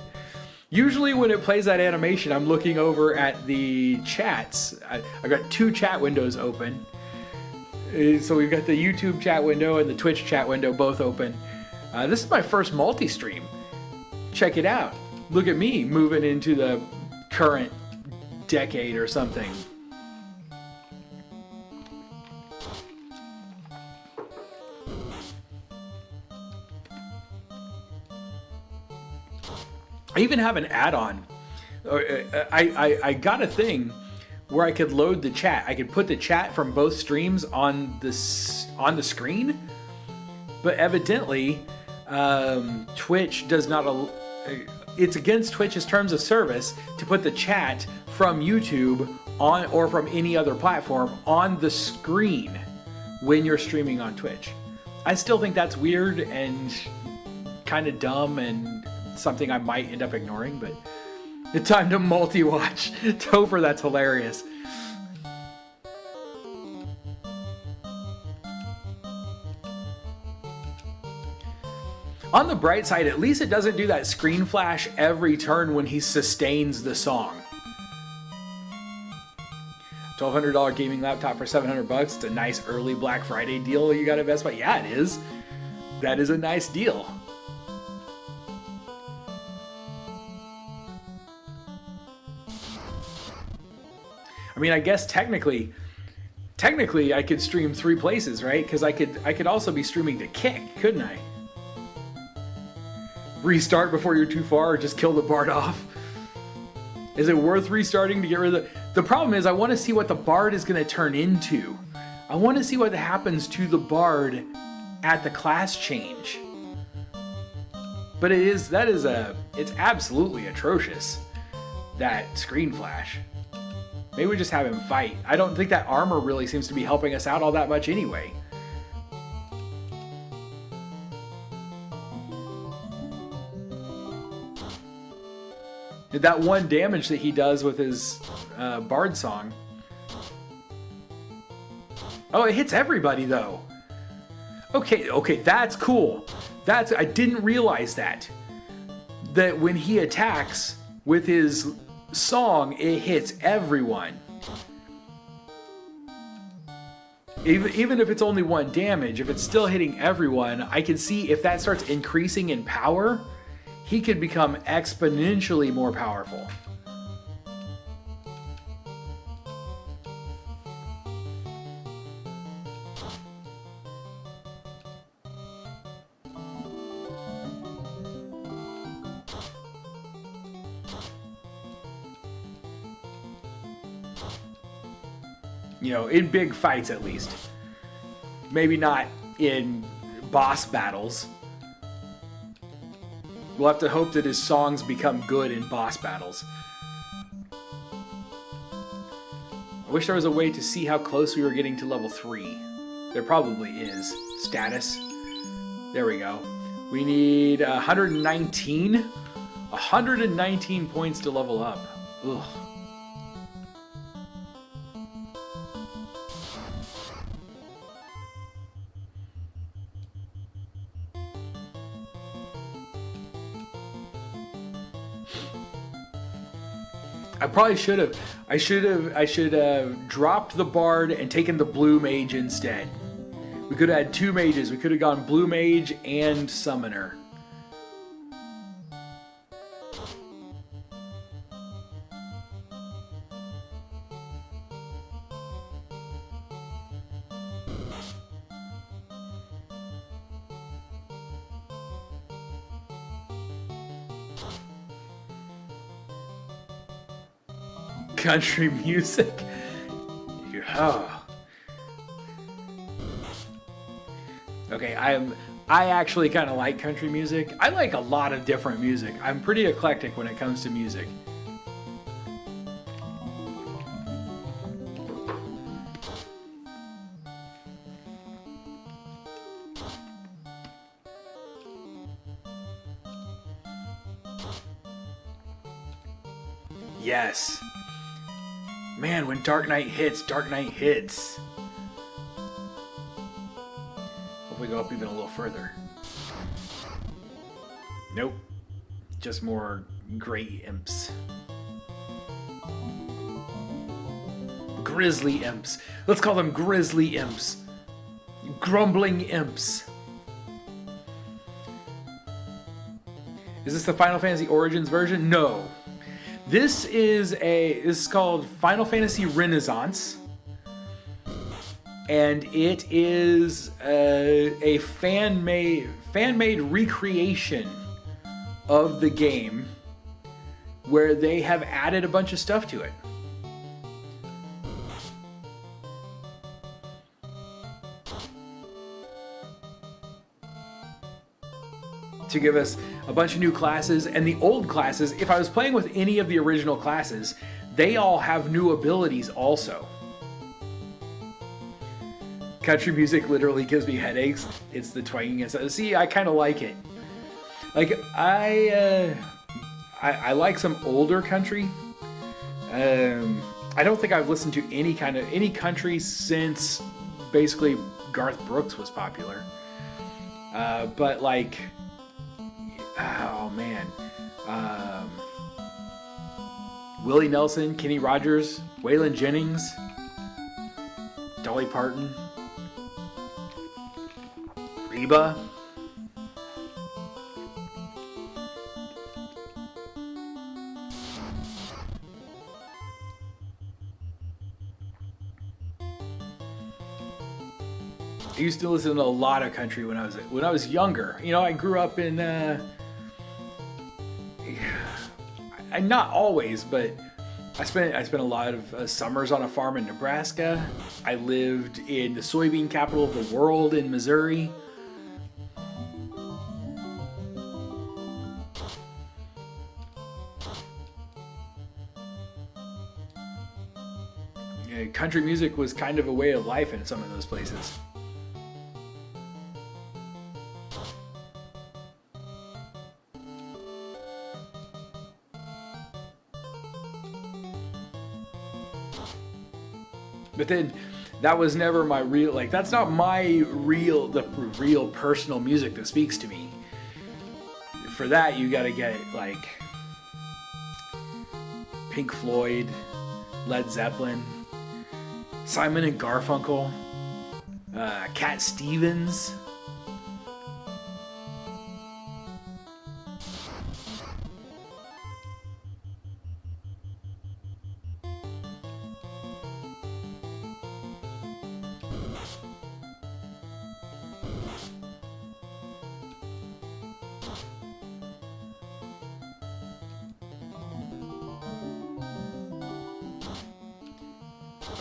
Usually when it plays that animation, I'm looking over at the chats. I've got 2 chat windows open. So we've got the YouTube chat window and the Twitch chat window both open. This is my first multi-stream. Check it out. Look at me moving into the current decade or something. I even have an add-on I got a thing where I could load the chat. I could put the chat from both streams on the screen, but evidently Twitch does not. It's against Twitch's terms of service to put the chat from YouTube on or from any other platform on the screen when you're streaming on Twitch. I still think that's weird and kind of dumb and something I might end up ignoring, but it's time to multi-watch. Topher, that's hilarious. On the bright side, at least it doesn't do that screen flash every turn when he sustains the song. $1,200 gaming laptop for $700. It's a nice early Black Friday deal you got at Best Buy. Yeah, it is. That is a nice deal. I mean, I guess technically I could stream 3 places, right? Because I could also be streaming to Kick, couldn't I? Restart before you're too far, or just kill the bard off. Is it worth restarting to get rid of the problem is I want to see what the bard is going to turn into. I want to see what happens to the bard at the class change. But it's absolutely atrocious, that screen flash. Maybe we just have him fight. I don't think that armor really seems to be helping us out all that much anyway. That one damage that he does with his bard song. Oh, it hits everybody though. Okay, that's cool. I didn't realize that when he attacks with his song, it hits everyone. Even if it's only 1 damage, if it's still hitting everyone, I can see if that starts increasing in power, he could become exponentially more powerful. You know, in big fights at least. Maybe not in boss battles. We'll have to hope that his songs become good in boss battles. I wish there was a way to see how close we were getting to level 3. There probably is. Status. There we go. We need 119. 119 points to level up. Ugh. I probably should have. I should have dropped the bard and taken the blue mage instead. We could have had 2 mages. We could have gone blue mage and summoner. Country music. Yeah. Okay, I actually kind of like country music. I like a lot of different music. I'm pretty eclectic when it comes to music. Yes. Man, when Dark Knight hits, Dark Knight hits. Hope we go up even a little further. Nope. Just more gray imps. Grizzly imps. Let's call them grizzly imps. Grumbling imps. Is this the Final Fantasy Origins version? No. This is called Final Fantasy Renaissance, and it is a fan-made recreation of the game where they have added a bunch of stuff to it. To give us a bunch of new classes, and the old classes, if I was playing with any of the original classes, they all have new abilities also. Country music literally gives me headaches. It's the twanging and stuff. See, I kind of like it. Like I like some older country. I don't think I've listened to any country since basically Garth Brooks was popular. But like, oh man, Willie Nelson, Kenny Rogers, Waylon Jennings, Dolly Parton, Reba. I used to listen to a lot of country when I was younger. You know, I grew up in not always, but I spent a lot of summers on a farm in Nebraska. I lived in the soybean capital of the world in Missouri. Yeah, country music was kind of a way of life in some of those places. But then that was never my real, like, that's not the real personal music that speaks to me. For that, you gotta get like Pink Floyd, Led Zeppelin, Simon and Garfunkel, Cat Stevens.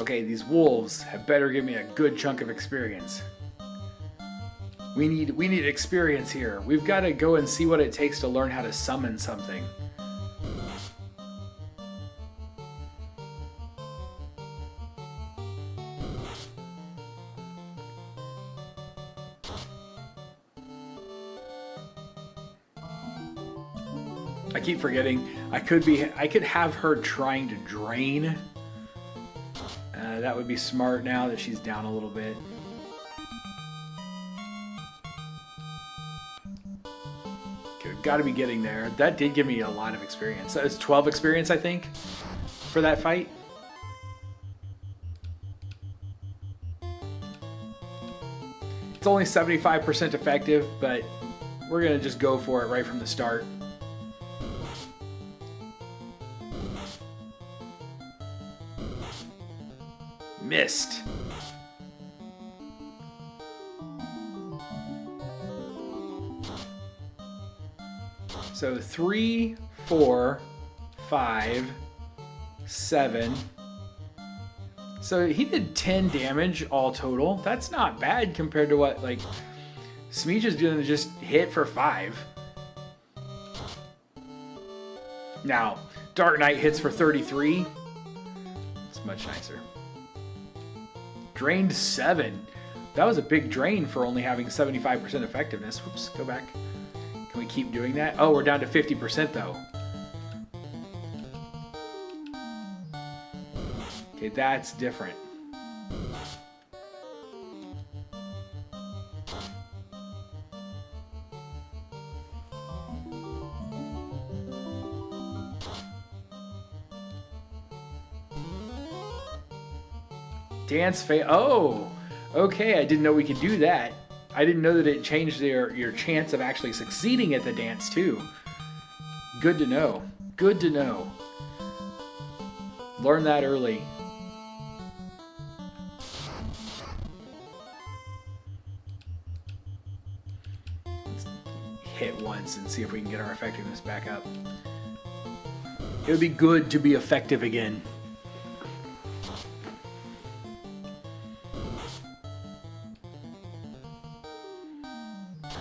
Okay, these wolves have better give me a good chunk of experience. We need experience here. We've got to go and see what it takes to learn how to summon something. I keep forgetting. I could have her trying to drain. That would be smart now that she's down a little bit. Okay, we've got to be getting there. That did give me a lot of experience. That was 12 experience, I think, for that fight. It's only 75% effective, but we're going to just go for it right from the start. Missed. So 3, 4, 5, 7. So he did 10 damage all total. That's not bad compared to what, like, Smeech is gonna just hit for 5. Now, Dark Knight hits for 33. It's much nicer. Drained 7. That was a big drain for only having 75% effectiveness. Whoops, go back. Can we keep doing that? Oh, we're down to 50% though. Okay, that's different. Dance oh, okay, I didn't know we could do that. I didn't know that it changed your chance of actually succeeding at the dance too. Good to know. Good to know. Learn that early. Let's hit once and see if we can get our effectiveness back up. It would be good to be effective again.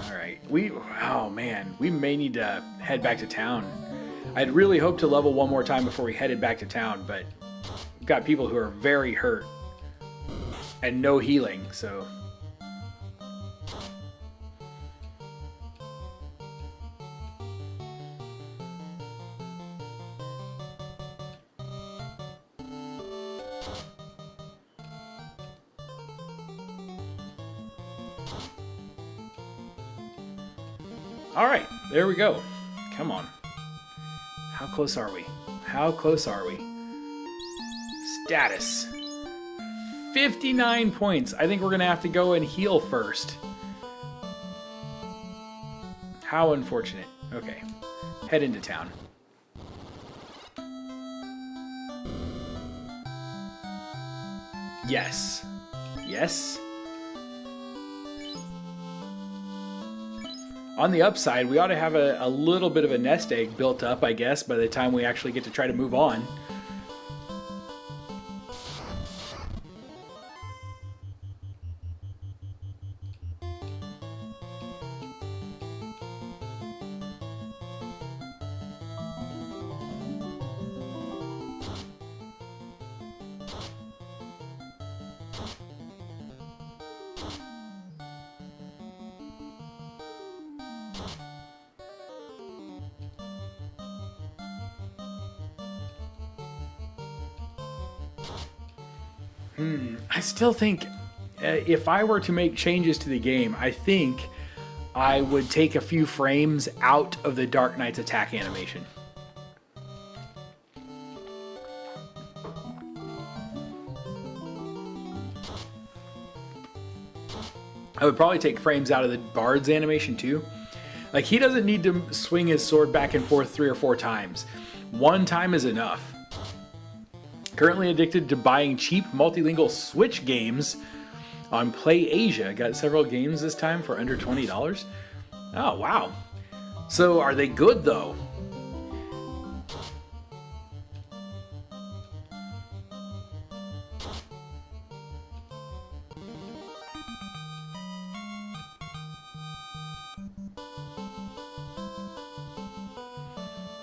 Alright, oh man, we may need to head back to town. I'd really hoped to level one more time before we headed back to town, but we've got people who are very hurt and no healing, so... Alright, there we go. Come on. How close are we? How close are we? Status. 59 points. I think we're going to have to go and heal first. How unfortunate. Okay. Head into town. Yes. Yes. On the upside, we ought to have a little bit of a nest egg built up, I guess, by the time we actually get to try to move on. I still think if I were to make changes to the game, I think I would take a few frames out of the Dark Knight's attack animation. I would probably take frames out of the Bard's animation too. Like, he doesn't need to swing his sword back and forth 3 or 4 times. One time is enough. Currently addicted to buying cheap multilingual Switch games on Play Asia. Got several games this time for under $20. Oh, wow. So are they good though?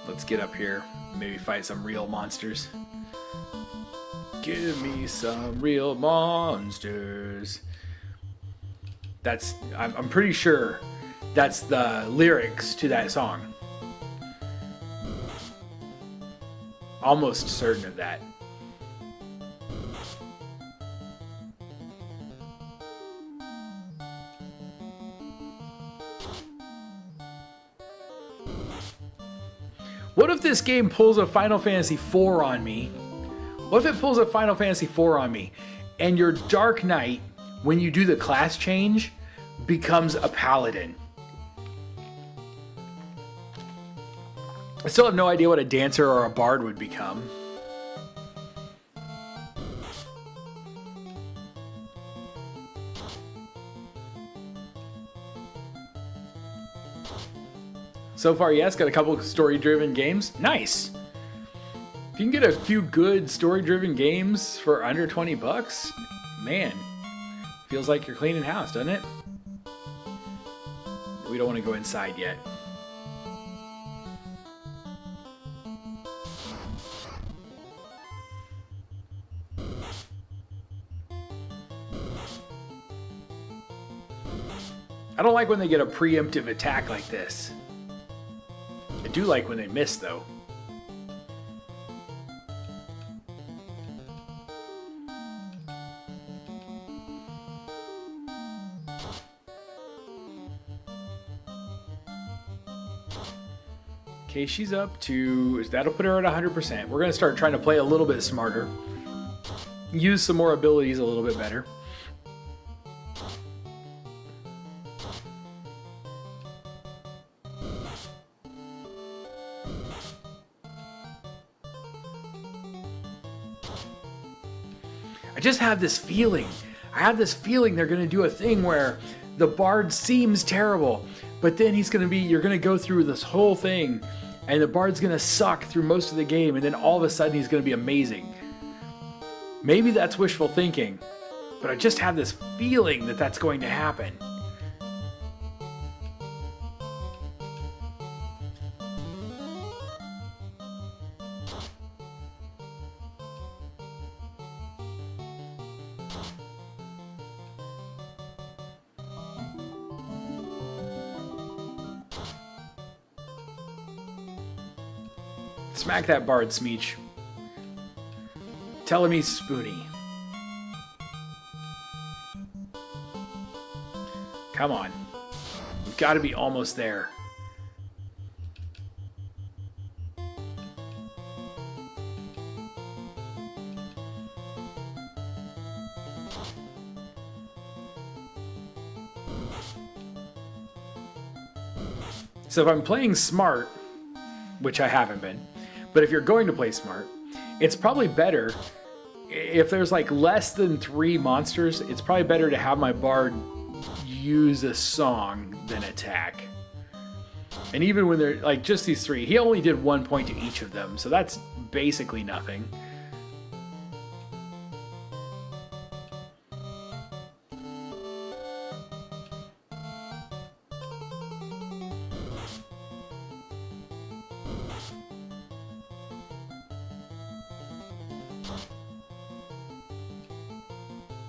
Let's get up here. Maybe fight some real monsters. Give me some real monsters. I'm pretty sure that's the lyrics to that song. Almost certain of that. What if this game pulls a Final Fantasy IV on me? What if it pulls a Final Fantasy IV on me and your Dark Knight, when you do the class change, becomes a paladin? I still have no idea what a dancer or a bard would become. So far, yes, got a couple of story-driven games. Nice. If you can get a few good story-driven games for under 20 bucks, man, feels like you're cleaning house, doesn't it? We don't want to go inside yet. I don't like when they get a preemptive attack like this. I do like when they miss, though. Okay, she's up to... That'll put her at 100%. We're going to start trying to play a little bit smarter. Use some more abilities a little bit better. I just have this feeling. I have this feeling they're going to do a thing where the bard seems terrible, but then you're going to go through this whole thing and the bard's gonna suck through most of the game, and then all of a sudden he's gonna be amazing. Maybe that's wishful thinking, but I just have this feeling that that's going to happen. Smack that bard, Smeech. Tell him he's spoony. Come on. We've got to be almost there. So if I'm playing smart, which I haven't been, but if you're going to play smart, it's probably better if there's like less than 3 monsters, it's probably better to have my bard use a song than attack. And even when they're like just these 3, he only did 1 point to each of them, so that's basically nothing.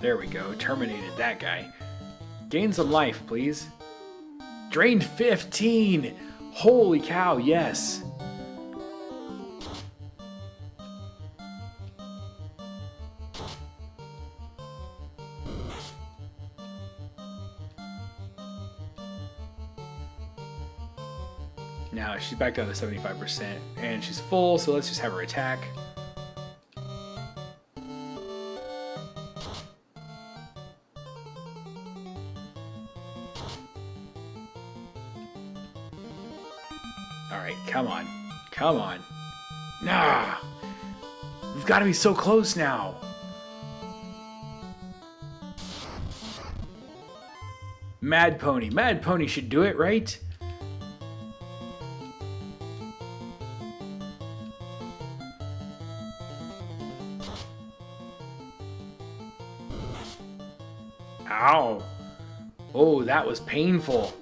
There we go, terminated that guy. Gain some life, please. Drained 15! Holy cow, yes! Now she's back down to 75%, and she's full, so let's just have her attack. Alright, come on. Come on. Nah! We've got to be so close now! Mad Pony. Mad Pony should do it, right? Ow! Oh, that was painful.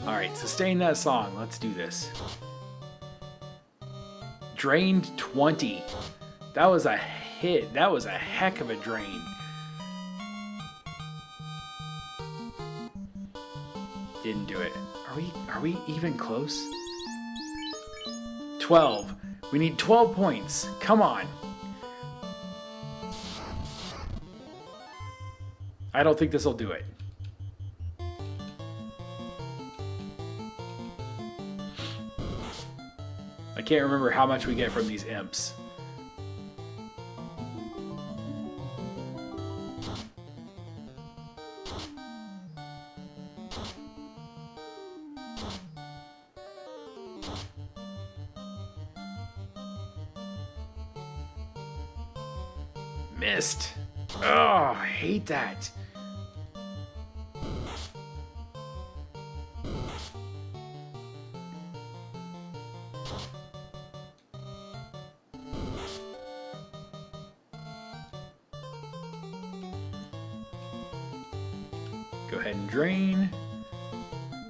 Alright, sustain that song. Let's do this. Drained 20. That was a hit. That was a heck of a drain. Didn't do it. Are we even close? 12. We need 12 points. Come on. I don't think this will do it. I can't remember how much we get from these imps. Missed. Oh, I hate that. Go ahead and drain.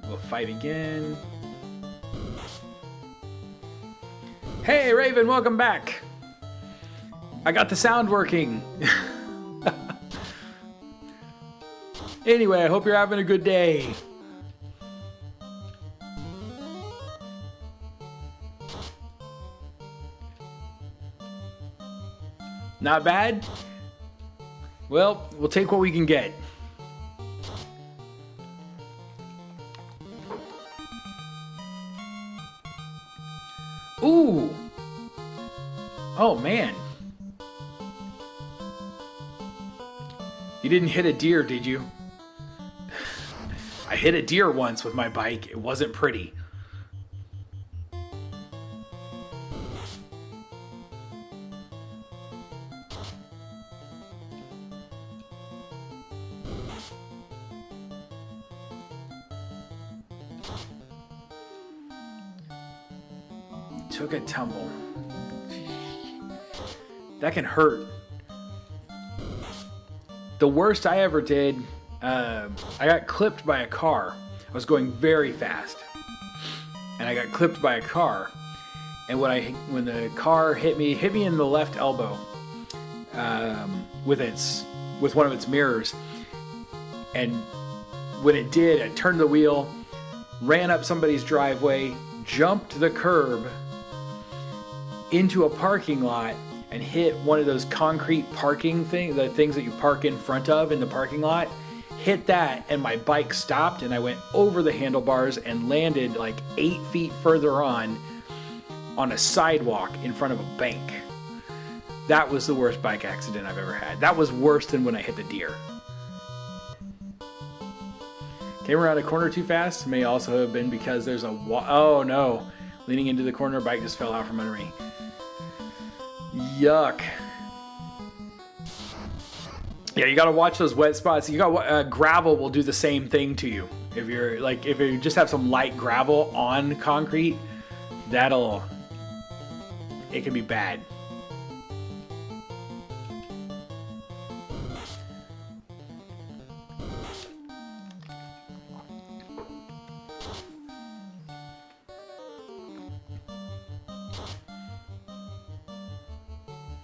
We'll fight again. Hey, Raven, welcome back. I got the sound working. Anyway, I hope you're having a good day. Not bad? Well, we'll take what we can get. Ooh! Oh, man. You didn't hit a deer, did you? I hit a deer once with my bike. It wasn't pretty. Took a tumble. That can hurt. The worst I ever did, I got clipped by a car. I was going very fast, and I got clipped by a car. And when the car hit me in the left elbow, with one of its mirrors. And when it did, I turned the wheel, ran up somebody's driveway, jumped the curb into a parking lot, and hit one of those concrete parking things, the things that you park in front of in the parking lot. Hit that, and my bike stopped, and I went over the handlebars and landed like 8 feet further on a sidewalk in front of a bank. That was the worst bike accident I've ever had. That was worse than when I hit the deer. Came around a corner too fast. May also have been because there's a oh no. Leaning into the corner, bike just fell out from under me. Yuck. Yeah, you gotta watch those wet spots. You got gravel will do the same thing to you. If you just have some light gravel on concrete, it can be bad.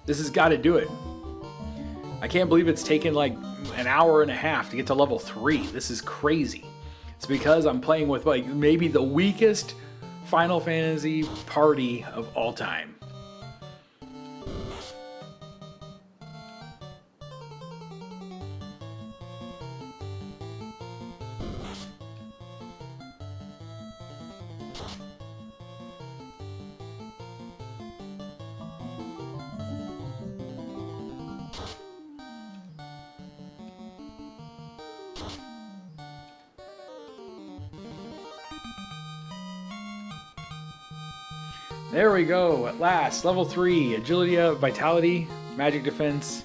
This has got to do it. I can't believe it's taken like an hour and a half to get to level 3. This is crazy. It's because I'm playing with like maybe the weakest Final Fantasy party of all time. There we go, at last. Level 3, agility, vitality, magic defense,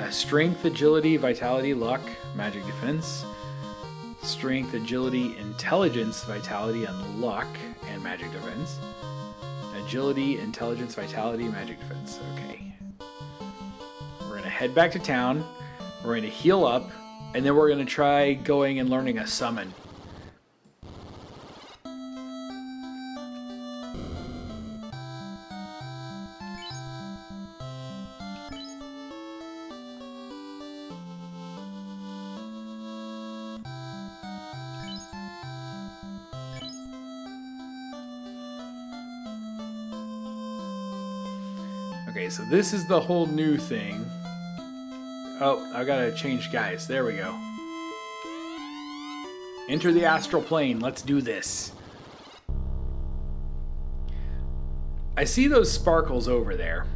strength, agility, vitality, luck, magic defense, strength, agility, intelligence, vitality, and luck, and magic defense. Agility, intelligence, vitality, magic defense. Okay. We're going to head back to town, we're going to heal up, and then we're going to try going and learning a summon. Okay, so this is the whole new thing. Oh, I gotta change guys. There we go. Enter the astral plane. Let's do this. I see those sparkles over there.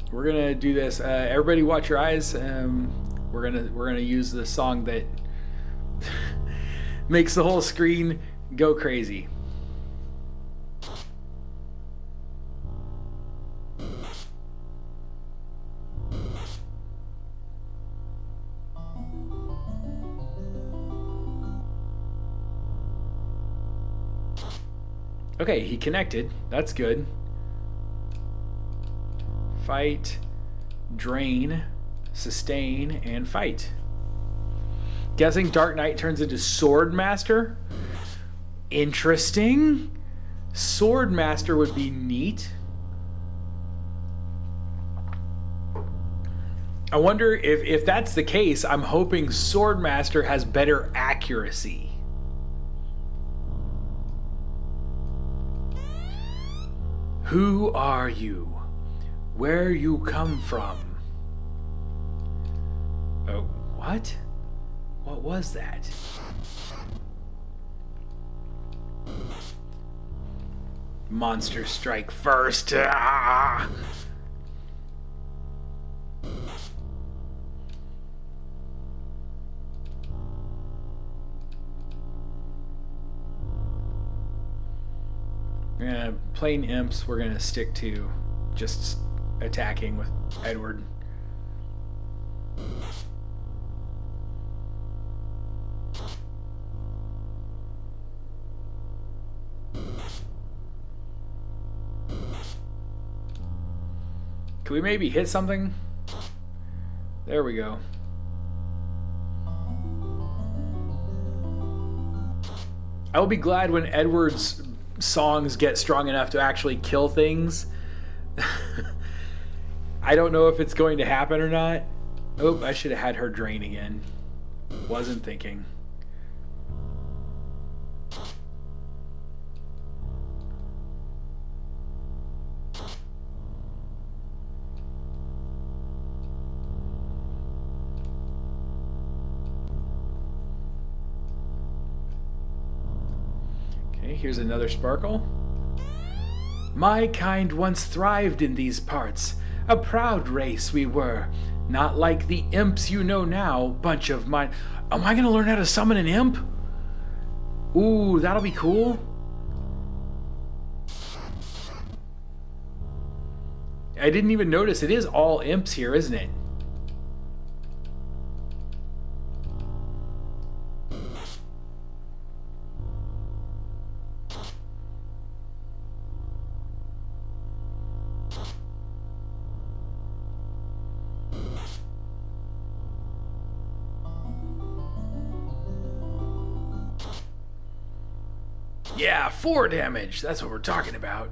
We're gonna do this. Everybody, watch your eyes. We're gonna use the song that makes the whole screen go crazy. Okay, he connected. That's good. Fight, drain, sustain, and fight. Guessing Dark Knight turns into Sword Master? Interesting. Sword Master would be neat. I wonder if that's the case, I'm hoping Sword Master has better accuracy. Who are you? Where you come from? Oh, what? What was that? Monster strike first. Ah! Plain imps, we're gonna stick to just attacking with Edward. Can we maybe hit something? There we go. I will be glad when Edward's songs get strong enough to actually kill things. I don't know if it's going to happen or not. Oh, I should have had her drain again. Wasn't thinking. Here's another sparkle. My kind once thrived in these parts. A proud race we were. Not like the imps you know now, bunch of mine. Am I gonna learn how to summon an imp? Ooh, that'll be cool. I didn't even notice it is all imps here, isn't it? Yeah, 4 damage. That's what we're talking about.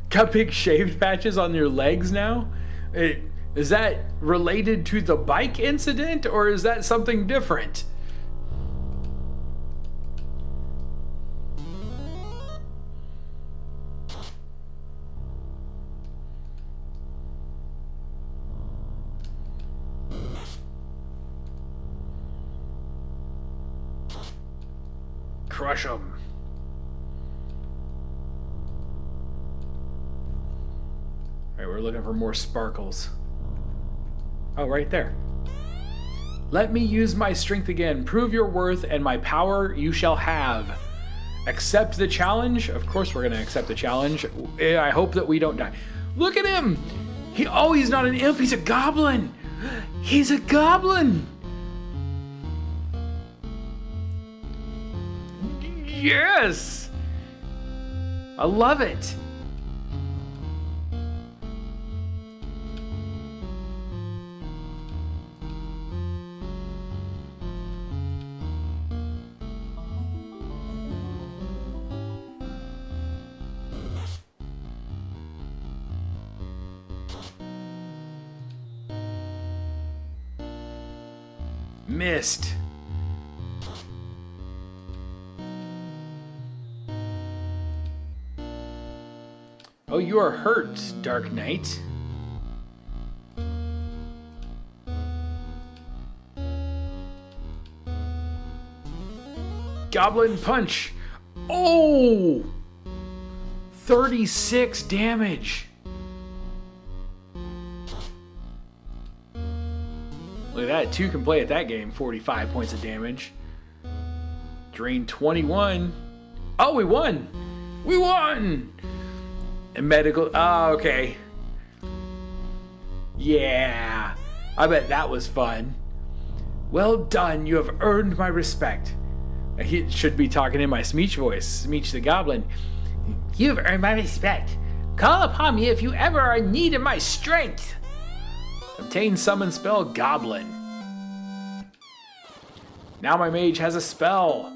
Got big shaved patches on your legs now? Is that related to the bike incident, or is that something different? Crush them. Alright, we're looking for more sparkles. Oh, right there. Let me use my strength again. Prove your worth, and my power you shall have. Accept the challenge. Of course we're going to accept the challenge. I hope that we don't die. Look at him! He's not an imp, he's a goblin! He's a goblin! Yes! I love it! Missed. Oh, you are hurt, Dark Knight. Goblin Punch. Oh! 36 damage. Look at that. 2 can play at that game. 45 points of damage. Drain 21. Oh, we won! We won! And medical. Oh, okay. Yeah. I bet that was fun. Well done. You have earned my respect. He should be talking in my Smeech voice. Smeech the Goblin. You have earned my respect. Call upon me if you ever are in need of my strength. Obtain summon spell Goblin. Now my mage has a spell.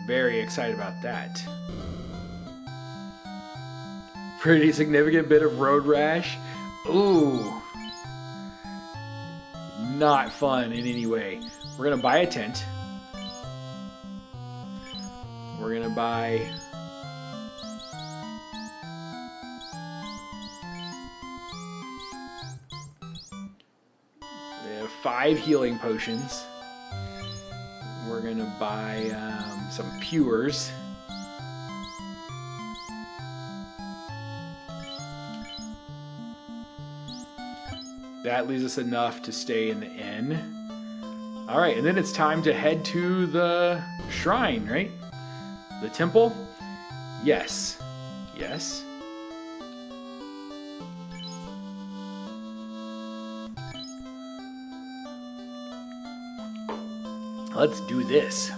Very excited about that. Pretty significant bit of road rash. Ooh. Not fun in any way. We're gonna buy a tent. We're gonna buy have 5 healing potions. We're gonna buy some pewers. That leaves us enough to stay in the inn. All right, and then it's time to head to the shrine, right? The temple? Yes. Yes. Let's do this.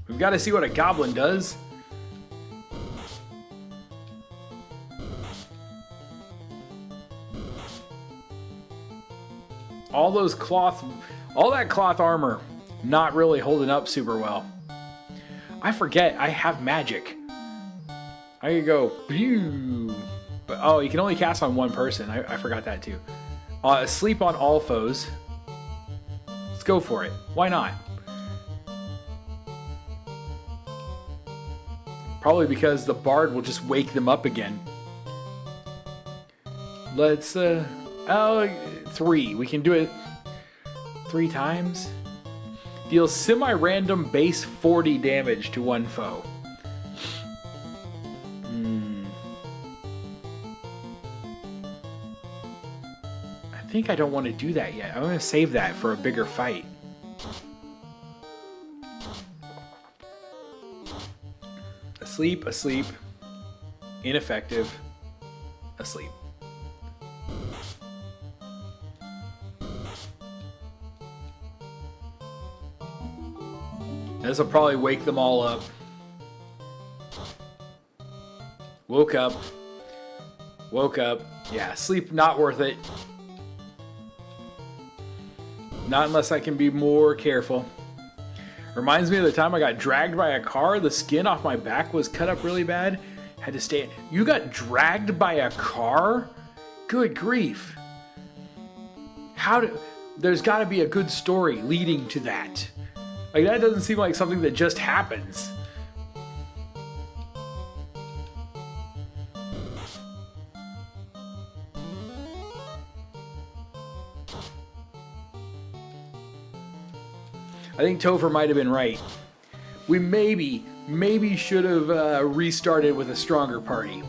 We've got to see what a goblin does. All that cloth armor, not really holding up super well. I forget I have magic. I could go, pew. But oh, you can only cast on one person. I forgot that too. Sleep on all foes. Let's go for it. Why not? Probably because the bard will just wake them up again. Let's, 3. We can do it 3 times. Deals semi-random base 40 damage to one foe. I think I don't want to do that yet. I'm going to save that for a bigger fight. Asleep, asleep, ineffective, asleep. This will probably wake them all up. Woke up. Woke up. Yeah, sleep not worth it. Not unless I can be more careful. Reminds me of the time I got dragged by a car. The skin off my back was cut up really bad. Had to stay. You got dragged by a car? Good grief. There's got to be a good story leading to that. Like, that doesn't seem like something that just happens. I think Topher might have been right. We maybe should have restarted with a stronger party.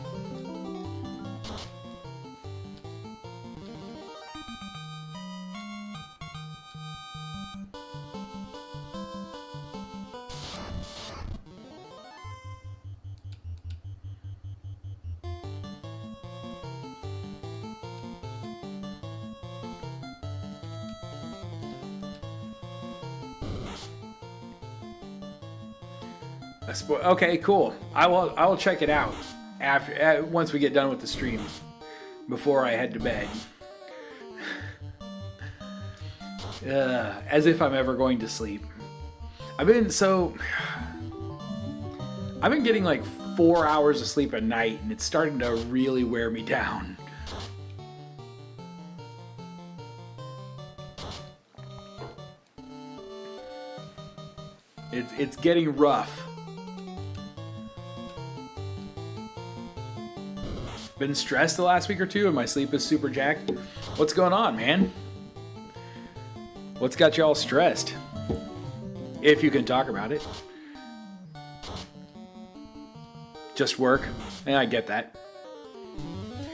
Okay, cool. I will check it out once we get done with the stream, before I head to bed. As if I'm ever going to sleep. I've been getting like 4 hours of sleep a night, and it's starting to really wear me down. It's getting rough. Been stressed the last week or two, and my sleep is super jacked. What's going on, man? What's got you all stressed? If you can talk about it. Just work. And I get that.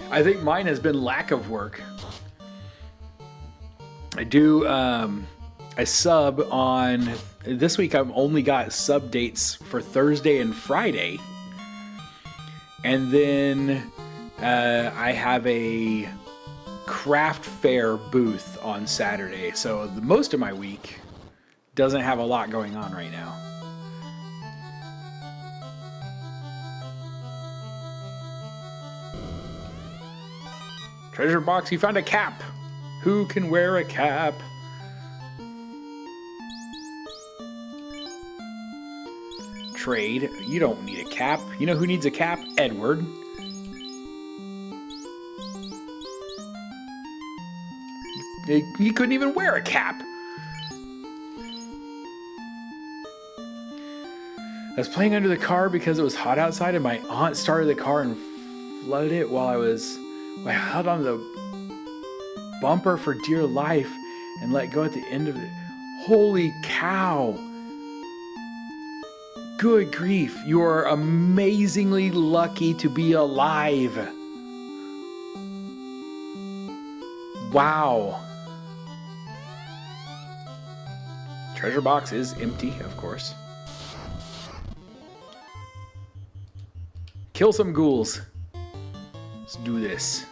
I think mine has been lack of work. I sub on... This week I've only got sub dates for Thursday and Friday. And then... I have a craft fair booth on Saturday, so most of my week doesn't have a lot going on right now. Treasure box, you found a cap. Who can wear a cap? Trade, you don't need a cap. You know who needs a cap? Edward. He couldn't even wear a cap. I was playing under the car because it was hot outside, and my aunt started the car and flooded it while I held on the bumper for dear life and let go at the end of it. Holy cow. Good grief. You are amazingly lucky to be alive. Wow. Treasure box is empty, of course. Kill some ghouls. Let's do this.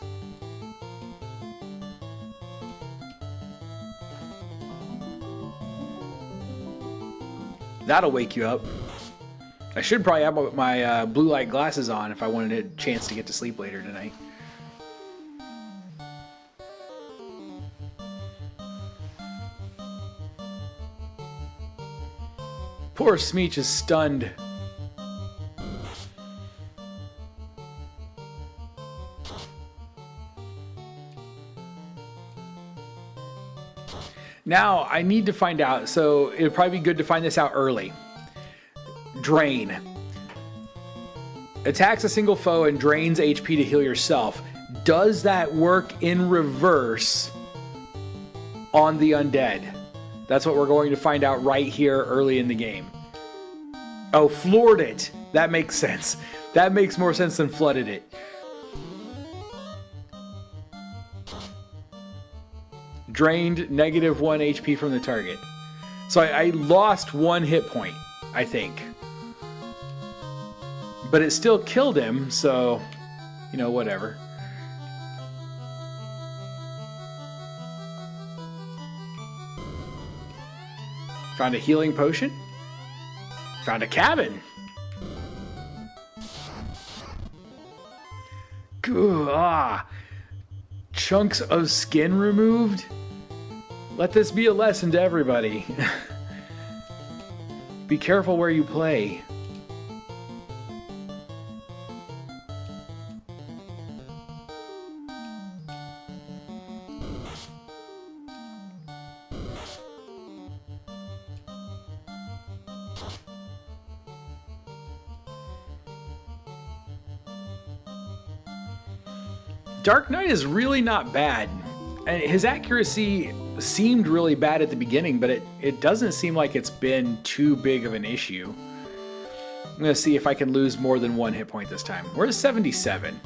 That'll wake you up. I should probably have my blue light glasses on if I wanted a chance to get to sleep later tonight. Poor Smeech is stunned. Now, I need to find out, so it'd probably be good to find this out early. Drain. Attacks a single foe and drains HP to heal yourself. Does that work in reverse on the undead? That's what we're going to find out right here early in the game. Oh, floored it. That makes sense. That makes more sense than flooded it. Drained -1 HP from the target. So I lost 1 hit point, I think. But it still killed him, so, you know, whatever. Found a healing potion. Found a cabin. Chunks of skin removed. Let this be a lesson to everybody. Be careful where you play. Dark Knight is really not bad. And his accuracy seemed really bad at the beginning, but it doesn't seem like it's been too big of an issue. I'm going to see if I can lose more than 1 hit point this time. We're at 77.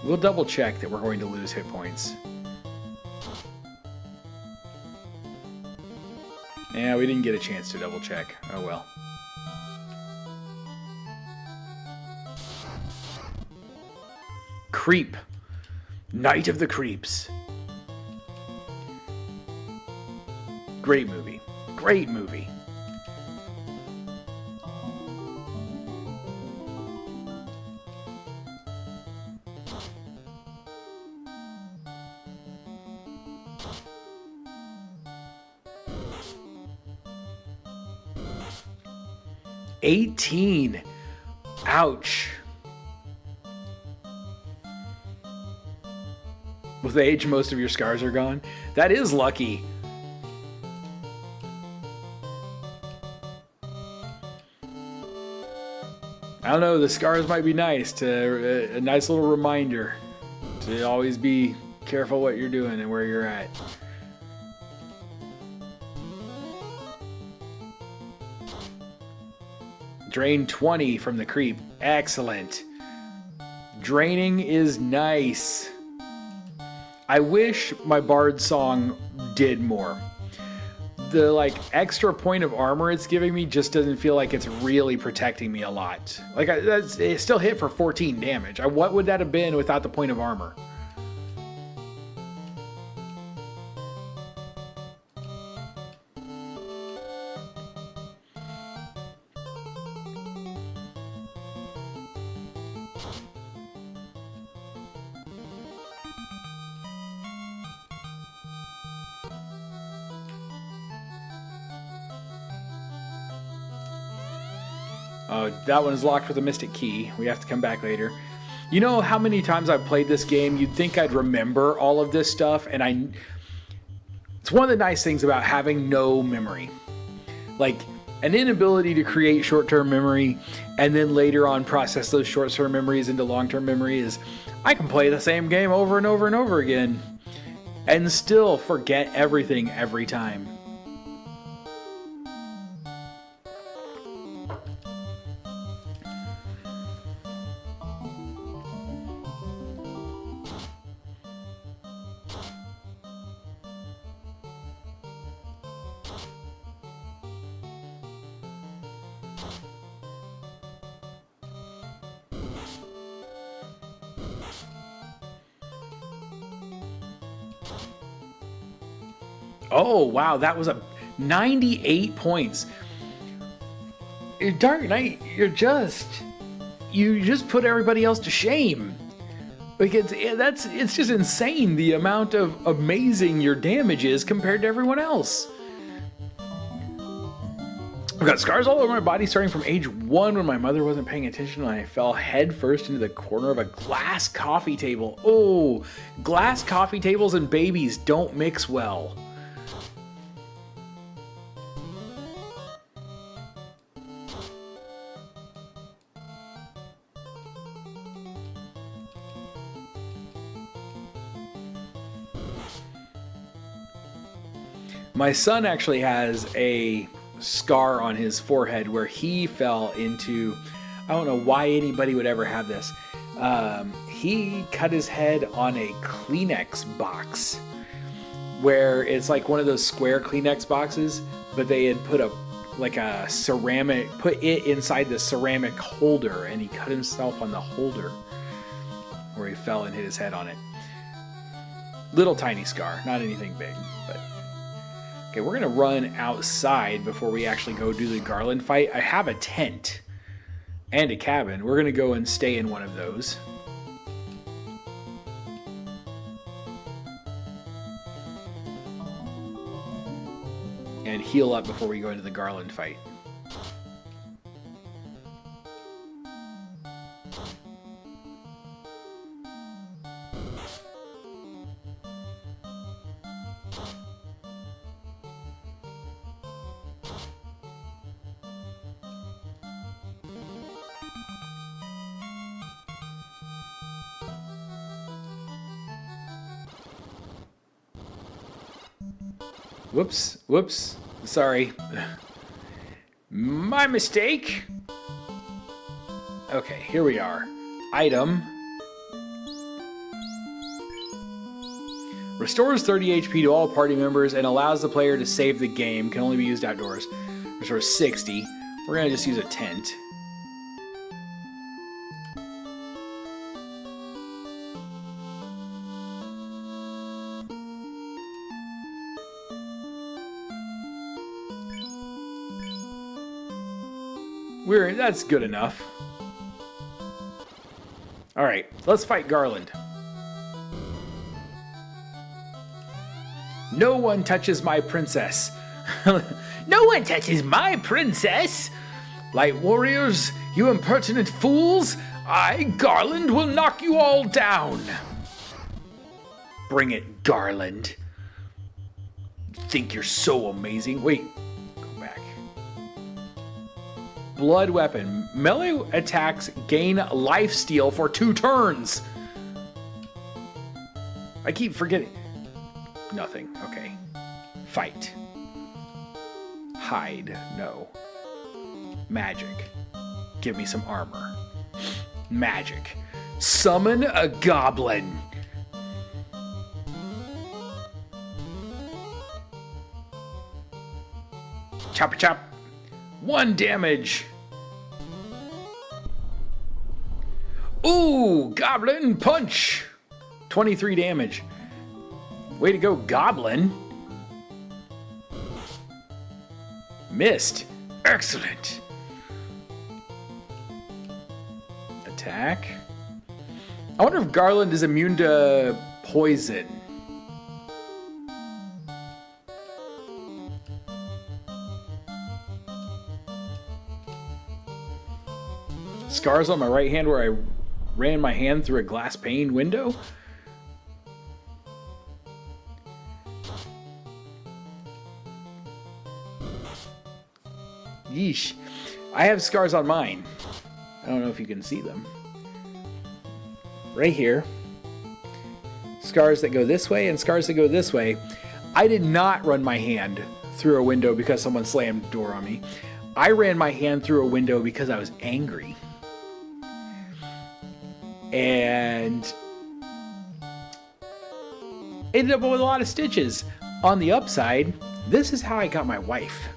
We'll double check that we're going to lose hit points. Yeah, we didn't get a chance to double check. Oh well. Creep. Night of the Creeps. Great movie. Great movie. $18. Ouch. With age, most of your scars are gone. That is lucky. I don't know, the scars might be nice, a nice little reminder to always be careful what you're doing and where you're at. Drain 20 from the creep. Excellent. Draining is nice. I wish my bard song did more. The extra point of armor it's giving me just doesn't feel like it's really protecting me a lot. It still hit for 14 damage. What would that have been without the point of armor? Oh, that one is locked with a mystic key. We have to come back later. You know how many times I've played this game? You'd think I'd remember all of this stuff, and It's one of the nice things about having no memory. Like, an inability to create short-term memory and then later on process those short-term memories into long-term memory is I can play the same game over and over and over again and still forget everything every time. Oh, wow, that was a 98 points. Dark Knight, you just put everybody else to shame. Because it's just insane the amount of amazing your damage is compared to everyone else. I've got scars all over my body starting from age 1 when my mother wasn't paying attention and I fell head first into the corner of a glass coffee table. Oh, glass coffee tables and babies don't mix well. My son actually has a scar on his forehead where he fell into, I don't know why anybody would ever have this. He cut his head on a Kleenex box where it's like one of those square Kleenex boxes, but they had put put it inside the ceramic holder, and he cut himself on the holder where he fell and hit his head on it. Little tiny scar, not anything big, but... Okay, we're gonna run outside before we actually go do the Garland fight. I have a tent and a cabin. We're gonna go and stay in one of those. And heal up before we go into the Garland fight. Whoops, sorry. My mistake. Okay, here we are. Item. Restores 30 HP to all party members and allows the player to save the game. Can only be used outdoors. Restores 60. We're gonna just use a tent. That's good enough. Alright, let's fight Garland. No one touches my princess. No one touches my princess! Light warriors, you impertinent fools! I, Garland, will knock you all down! Bring it, Garland. You think you're so amazing? Wait. Blood weapon. Melee attacks gain lifesteal for 2 turns. I keep forgetting. Nothing. Okay. Fight. Hide. No. Magic. Give me some armor. Magic. Summon a goblin. Chop chop. 1 damage. Ooh, goblin punch. 23 damage. Way to go, goblin. Missed. Excellent. Attack. I wonder if Garland is immune to poison. Scars on my right hand where I ran my hand through a glass pane window. Yeesh. I have scars on mine. I don't know if you can see them. Right here. Scars that go this way and scars that go this way. I did not run my hand through a window because someone slammed the door on me. I ran my hand through a window because I was angry. And ended up with a lot of stitches. On the upside, this is how I got my wife.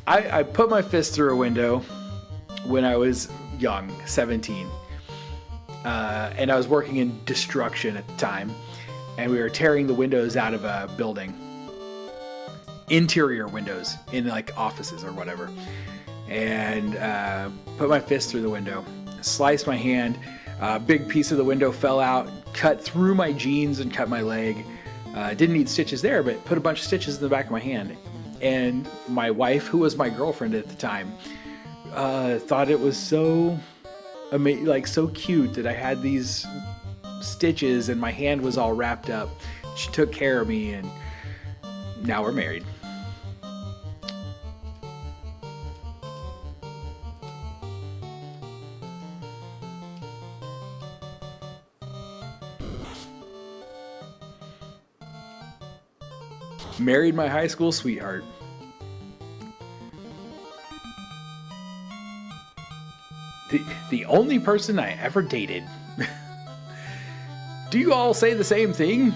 I put my fist through a window when I was young, 17. And I was working in destruction at the time. And we were tearing the windows out of a building. Interior windows in like offices or whatever. And put my fist through the window. Sliced my hand. A big piece of the window fell out. Cut through my jeans and cut my leg. Didn't need stitches there, but put a bunch of stitches in the back of my hand. And my wife, who was my girlfriend at the time, thought it was so amazing, like so cute that I had these stitches and my hand was all wrapped up. She took care of me, and now we're married. Married my high school sweetheart. The only person I ever dated. Do you all say the same thing?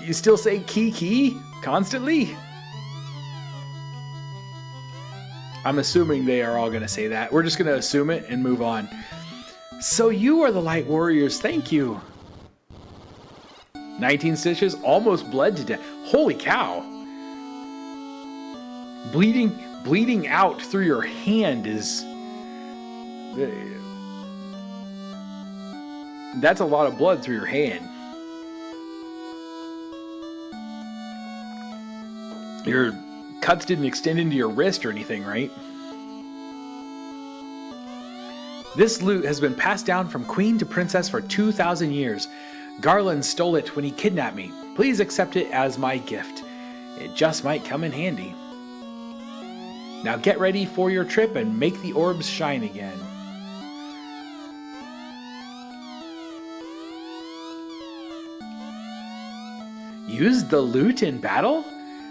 You still say Kiki constantly? I'm assuming they are all going to say that. We're just going to assume it and move on. So you are the Light Warriors. Thank you. 19 stitches, almost bled to death. Holy cow. Bleeding out through your hand is... That's a lot of blood through your hand. Your cuts didn't extend into your wrist or anything, right? This loot has been passed down from queen to princess for 2,000 years. Garland stole it when he kidnapped me. Please accept it as my gift. It just might come in handy. Now get ready for your trip and make the orbs shine again. Use the lute in battle?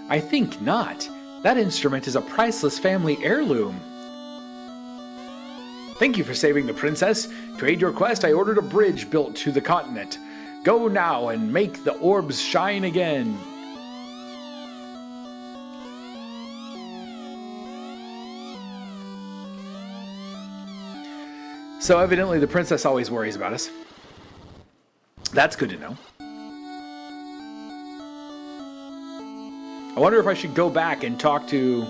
I think not. That instrument is a priceless family heirloom. Thank you for saving the princess. To aid your quest, I ordered a bridge built to the continent. Go now and make the orbs shine again. So evidently the princess always worries about us. That's good to know. I wonder if I should go back and talk to...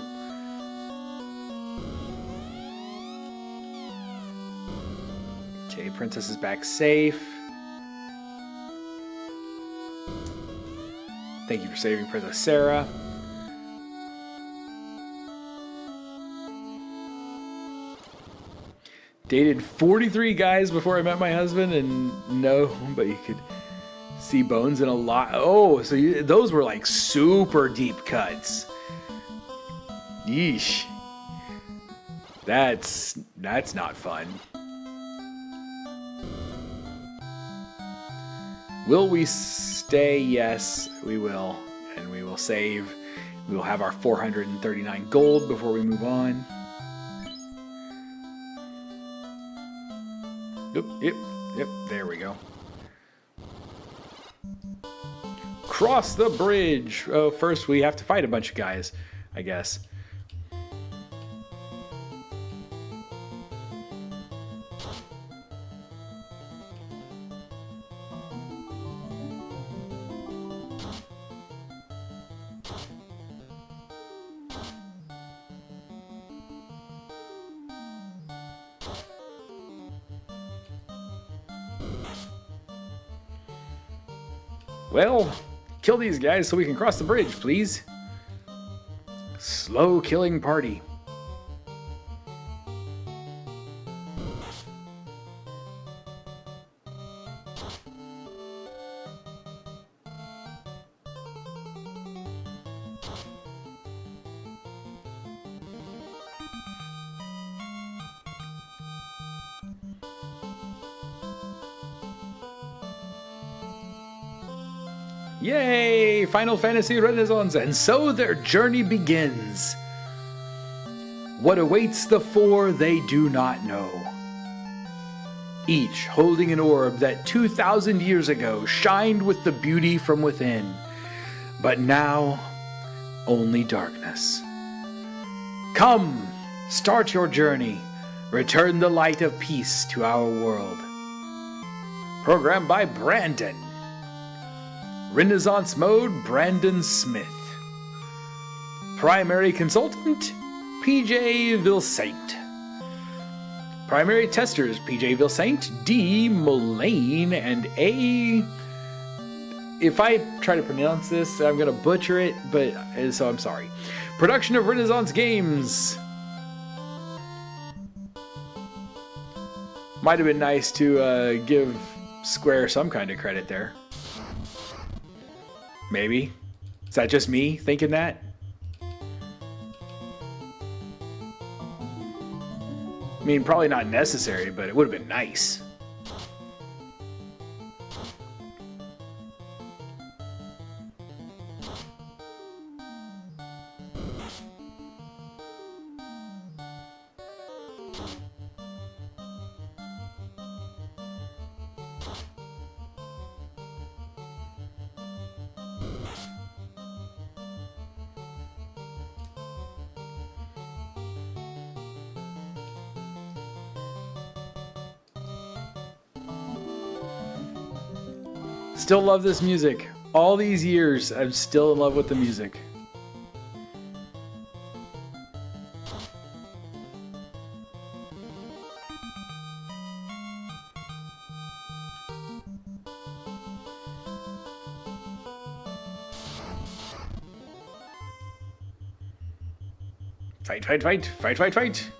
Okay, princess is back safe. Thank you for saving Princess Sarah. Dated 43 guys before I met my husband, and no, but you could see bones in a lot. Oh, so those were like super deep cuts. Yeesh. That's not fun. Will we stay? Yes, we will. And we will save. We will have our 439 gold before we move on. Yep, there we go. Cross the bridge. Oh, first we have to fight a bunch of guys, I guess. Well, kill these guys so we can cross the bridge, please. Slow killing party. Yay! Final Fantasy Renaissance, and so their journey begins. What awaits the four, they do not know. Each holding an orb that 2,000 years ago shined with the beauty from within, but now only darkness. Come, start your journey. Return the light of peace to our world. Programmed by Brandon. Renaissance mode, Brandon Smith. Primary consultant, PJ Vilsaint. Primary testers, PJ Vilsaint, D. Mullane, and A. If I try to pronounce this, I'm going to butcher it, so I'm sorry. Production of Renaissance Games. Might have been nice to give Square some kind of credit there. Maybe. Is that just me thinking that? I mean, probably not necessary, but it would have been nice. Still love this music. All these years, I'm still in love with the music. Fight, fight, fight, fight, fight, fight.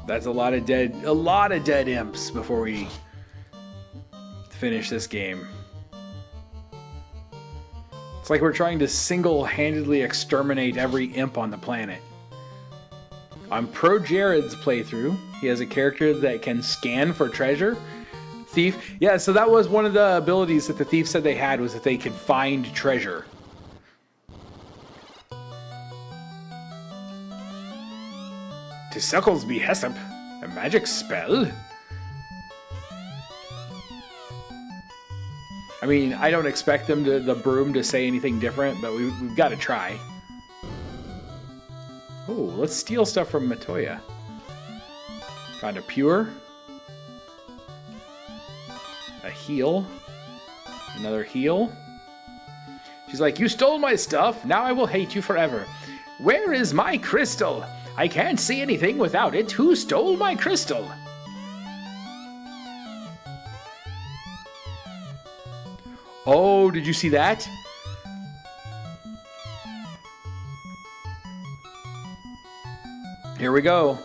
That's a lot of dead imps before we finish this game. It's like we're trying to single-handedly exterminate every imp on the planet. On Pro Jared's playthrough, he has a character that can scan for treasure. Thief. Yeah, so that was one of the abilities that the thief said they had, was that they could find treasure. To Sucklesby Hessop, a magic spell? I mean, I don't expect them to, the broom to say anything different, but we've got to try. Oh, let's steal stuff from Matoya. Found a pure. A heal. Another heal. She's like, you stole my stuff, now I will hate you forever. Where is my crystal? I can't see anything without it. Who stole my crystal? Oh, did you see that? Here we go.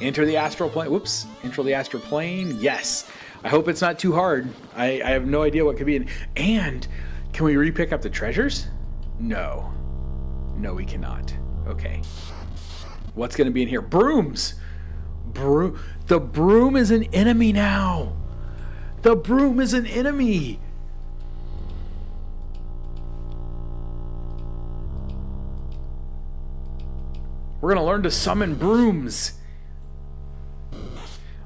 Enter the astral plane. Whoops. Enter the astral plane. Yes. I hope it's not too hard. I have no idea what could be in. And can we re-pick up the treasures? No. No, we cannot. Okay. What's going to be in here? Brooms. The broom is an enemy now. The broom is an enemy. We're going to learn to summon brooms.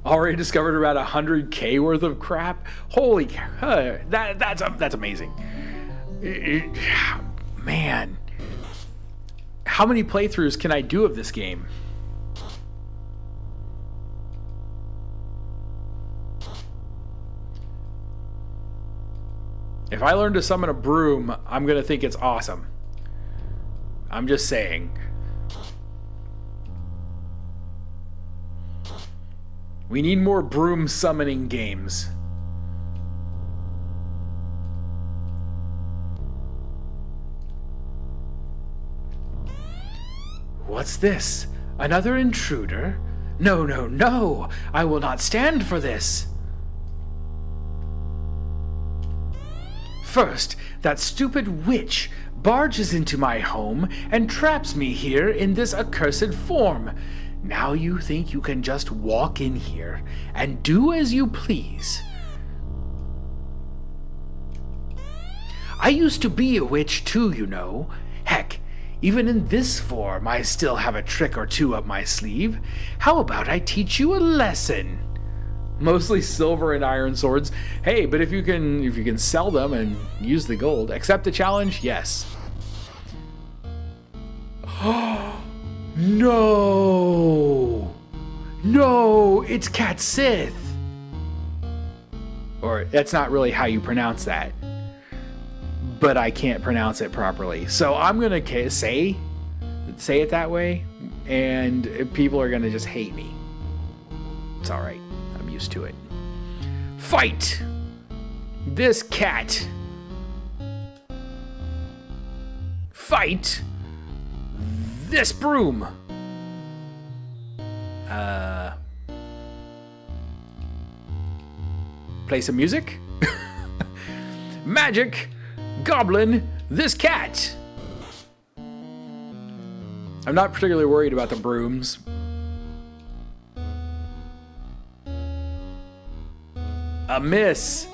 Already discovered around 100k worth of crap. Holy cow. That's amazing. Man. How many playthroughs can I do of this game? If I learn to summon a broom, I'm going to think it's awesome. I'm just saying. We need more broom summoning games. What's this? Another intruder? No, no, no! I will not stand for this! First, that stupid witch barges into my home and traps me here in this accursed form. Now you think you can just walk in here and do as you please. I used to be a witch too, you know. Heck, even in this form I still have a trick or two up my sleeve. How about I teach you a lesson? Mostly silver and iron swords. Hey, but if you can sell them and use the gold, accept the challenge? Yes. No! No, it's Cat Sith. Or that's not really how you pronounce that. But I can't pronounce it properly. So I'm going to say it that way, and people are going to just hate me. It's all right. I'm used to it. Fight this cat. Fight this broom. Play some music. Magic goblin this cat. I'm not particularly worried about the brooms. A miss.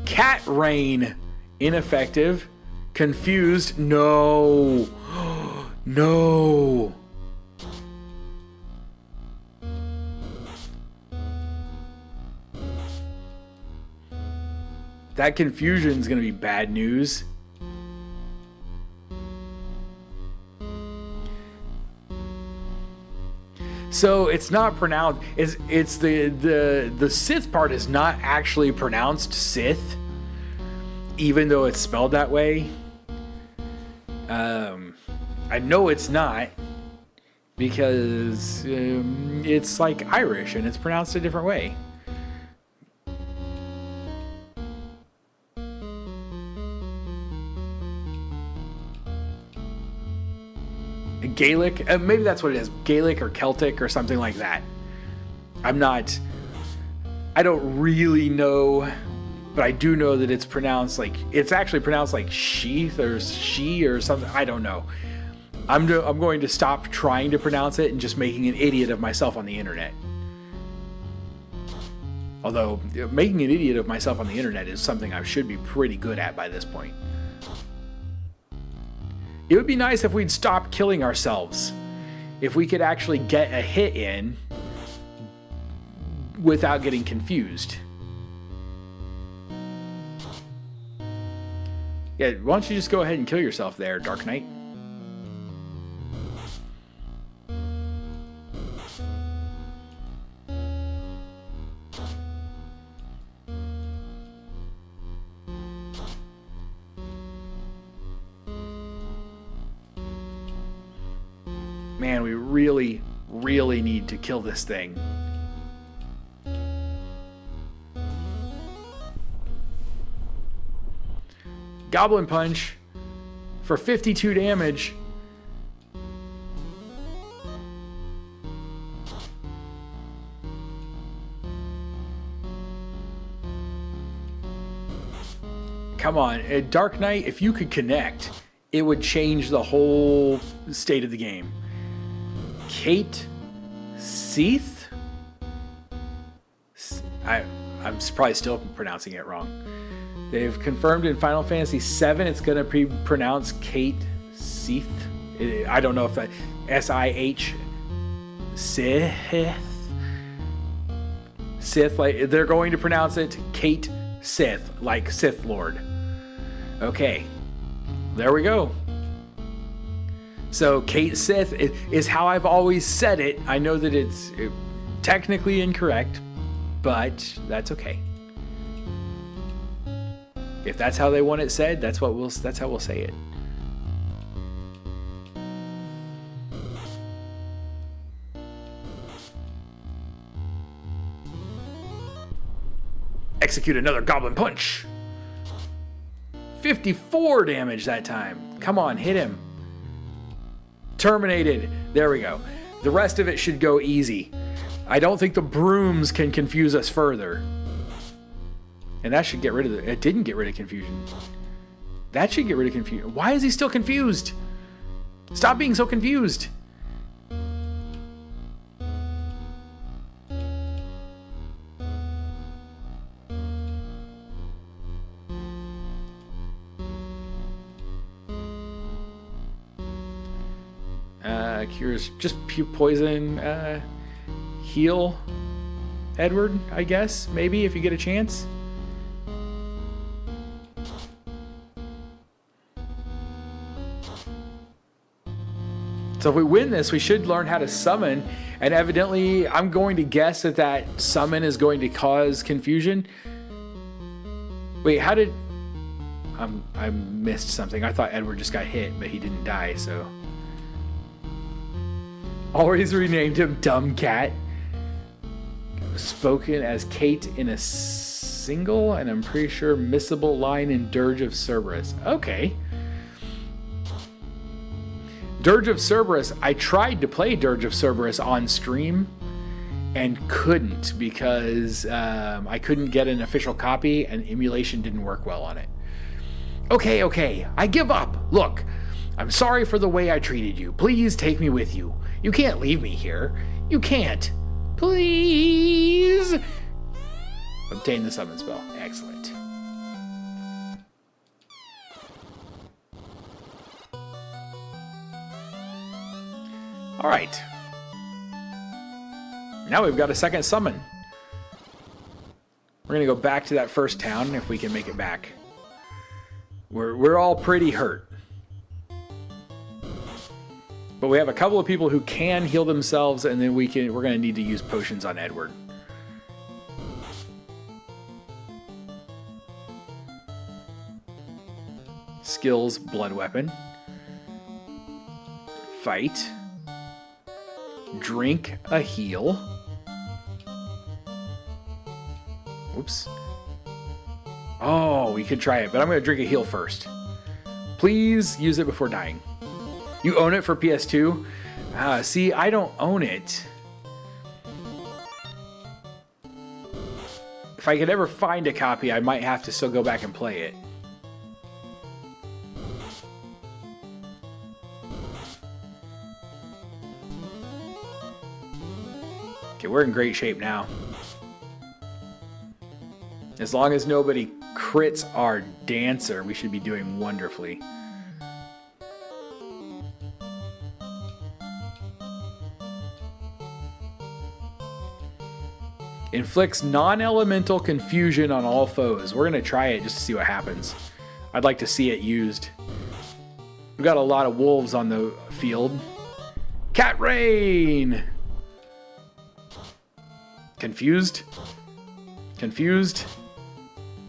Cat rain. Ineffective. Confused. No. No. That confusion is going to be bad news. So it's not pronounced. It's the Sith part is not actually pronounced Sith, even though it's spelled that way. I know it's not because it's like Irish and it's pronounced a different way. Gaelic, maybe that's what it is. Gaelic or Celtic or something like that. I don't really know, but I do know that it's actually pronounced like sheath or she or something. I don't know. I'm going to stop trying to pronounce it and just making an idiot of myself on the internet. Although making an idiot of myself on the internet is something I should be pretty good at by this point. It would be nice if we'd stop killing ourselves. If we could actually get a hit in without getting confused. Yeah, why don't you just go ahead and kill yourself there, Dark Knight? Man, we really, really need to kill this thing. Goblin Punch for 52 damage. Come on, Dark Knight, if you could connect, it would change the whole state of the game. Kate Seath? I'm probably still pronouncing it wrong. They've confirmed in Final Fantasy VII it's going to be pronounced Kate Seath. I don't know if that S-I-H Sith. Sith, like they're going to pronounce it Kate Sith, like Sith Lord. Okay, there we go. So Kate Sith is how I've always said it. I know that it's technically incorrect, but that's okay. If that's how they want it said, that's how we'll say it. Execute another Goblin Punch. 54 damage that time. Come on, hit him. Terminated. There we go. The rest of it should go easy. I don't think the brooms can confuse us further. And that should get rid of it. It didn't get rid of confusion. That should get rid of confusion. Why is he still confused? Stop being so confused. Cures just poison. Heal Edward, I guess. Maybe if you get a chance. So if we win this, we should learn how to summon. And evidently, I'm going to guess that that summon is going to cause confusion. Wait, how did... I missed something. I thought Edward just got hit, but he didn't die, so... Always renamed him Dumb Cat. Spoken as Kate in a single, and I'm pretty sure missable line in Dirge of Cerberus. Okay. Dirge of Cerberus, I tried to play Dirge of Cerberus on stream and couldn't because I couldn't get an official copy and emulation didn't work well on it. Okay, I give up. Look, I'm sorry for the way I treated you. Please take me with you. You can't leave me here. You can't. Please. Obtain the summon spell. Excellent. All right. Now we've got a second summon. We're going to go back to that first town if we can make it back. We're all pretty hurt. But we have a couple of people who can heal themselves, and then we're going to need to use potions on Edward. Skills, blood weapon. Fight. Drink a heal. Oops. Oh, we could try it, but I'm going to drink a heal first. Please use it before dying. You own it for PS2? See, I don't own it. If I could ever find a copy, I might have to still go back and play it. Okay, we're in great shape now. As long as nobody crits our dancer, we should be doing wonderfully. Inflicts non-elemental confusion on all foes. We're going to try it just to see what happens. I'd like to see it used. We've got a lot of wolves on the field. Cat Rain! Confused? Confused?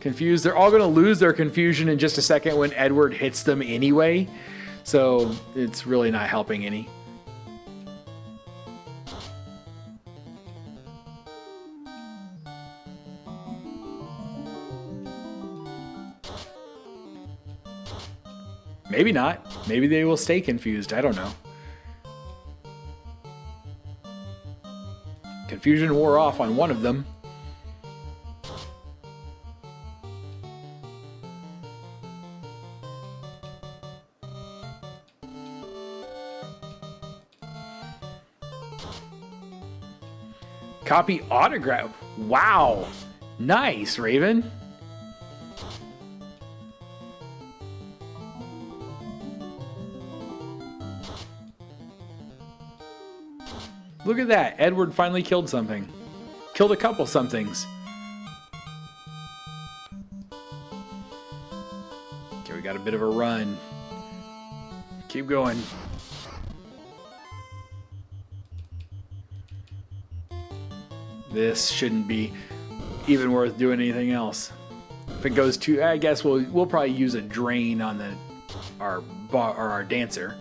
Confused. They're all going to lose their confusion in just a second when Edward hits them anyway. So it's really not helping any. Maybe not. Maybe they will stay confused. I don't know. Confusion wore off on one of them. Copy autograph. Wow. Nice, Raven. Look at that. Edward finally killed something. Killed a couple somethings. Okay, we got a bit of a run. Keep going. This shouldn't be even worth doing anything else. If it goes too, I guess we'll probably use a drain on our dancer.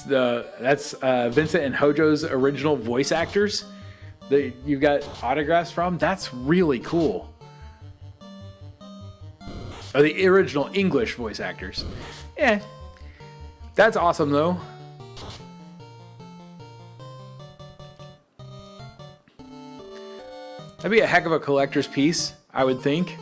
That's Vincent and Hojo's original voice actors that you got autographs from. That's really cool. Or the original English voice actors. Yeah. That's awesome, though. That'd be a heck of a collector's piece, I would think.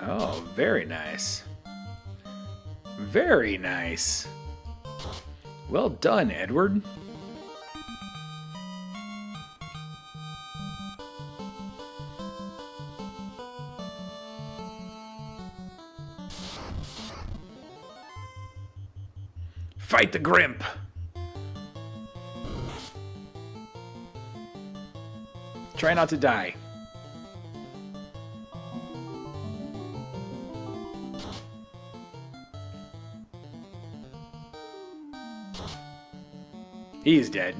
Oh, very nice. Very nice. Well done, Edward. Fight the Grimp. Try not to die. He's dead.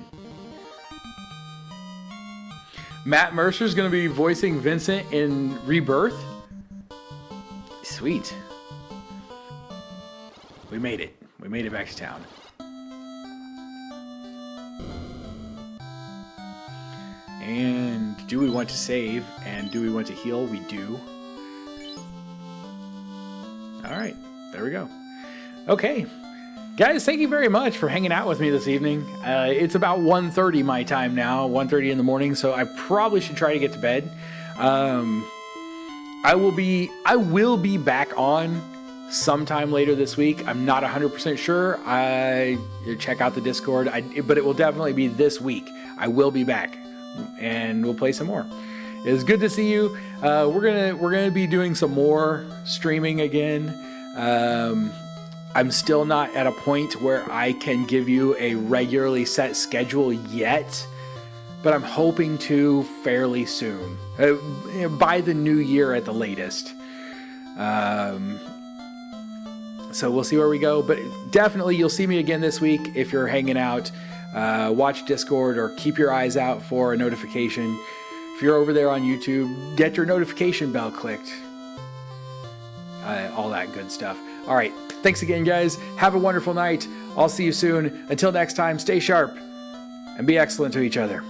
Matt Mercer's going to be voicing Vincent in Rebirth. Sweet. We made it. We made it back to town. And do we want to save? And do we want to heal? We do. All right. There we go. Okay. Guys, thank you very much for hanging out with me this evening. It's about 1:30 my time now, 1:30 in the morning, so I probably should try to get to bed. I will be back on sometime later this week. I'm not 100% sure. Check out the Discord, but it will definitely be this week. I will be back, and we'll play some more. It was good to see you. We're gonna be doing some more streaming again. I'm still not at a point where I can give you a regularly set schedule yet, but I'm hoping to fairly soon, by the new year at the latest. So we'll see where we go, but definitely you'll see me again this week if you're hanging out. Watch Discord or keep your eyes out for a notification. If you're over there on YouTube, get your notification bell clicked. All that good stuff. All right. Thanks again, guys. Have a wonderful night. I'll see you soon. Until next time, stay sharp and be excellent to each other.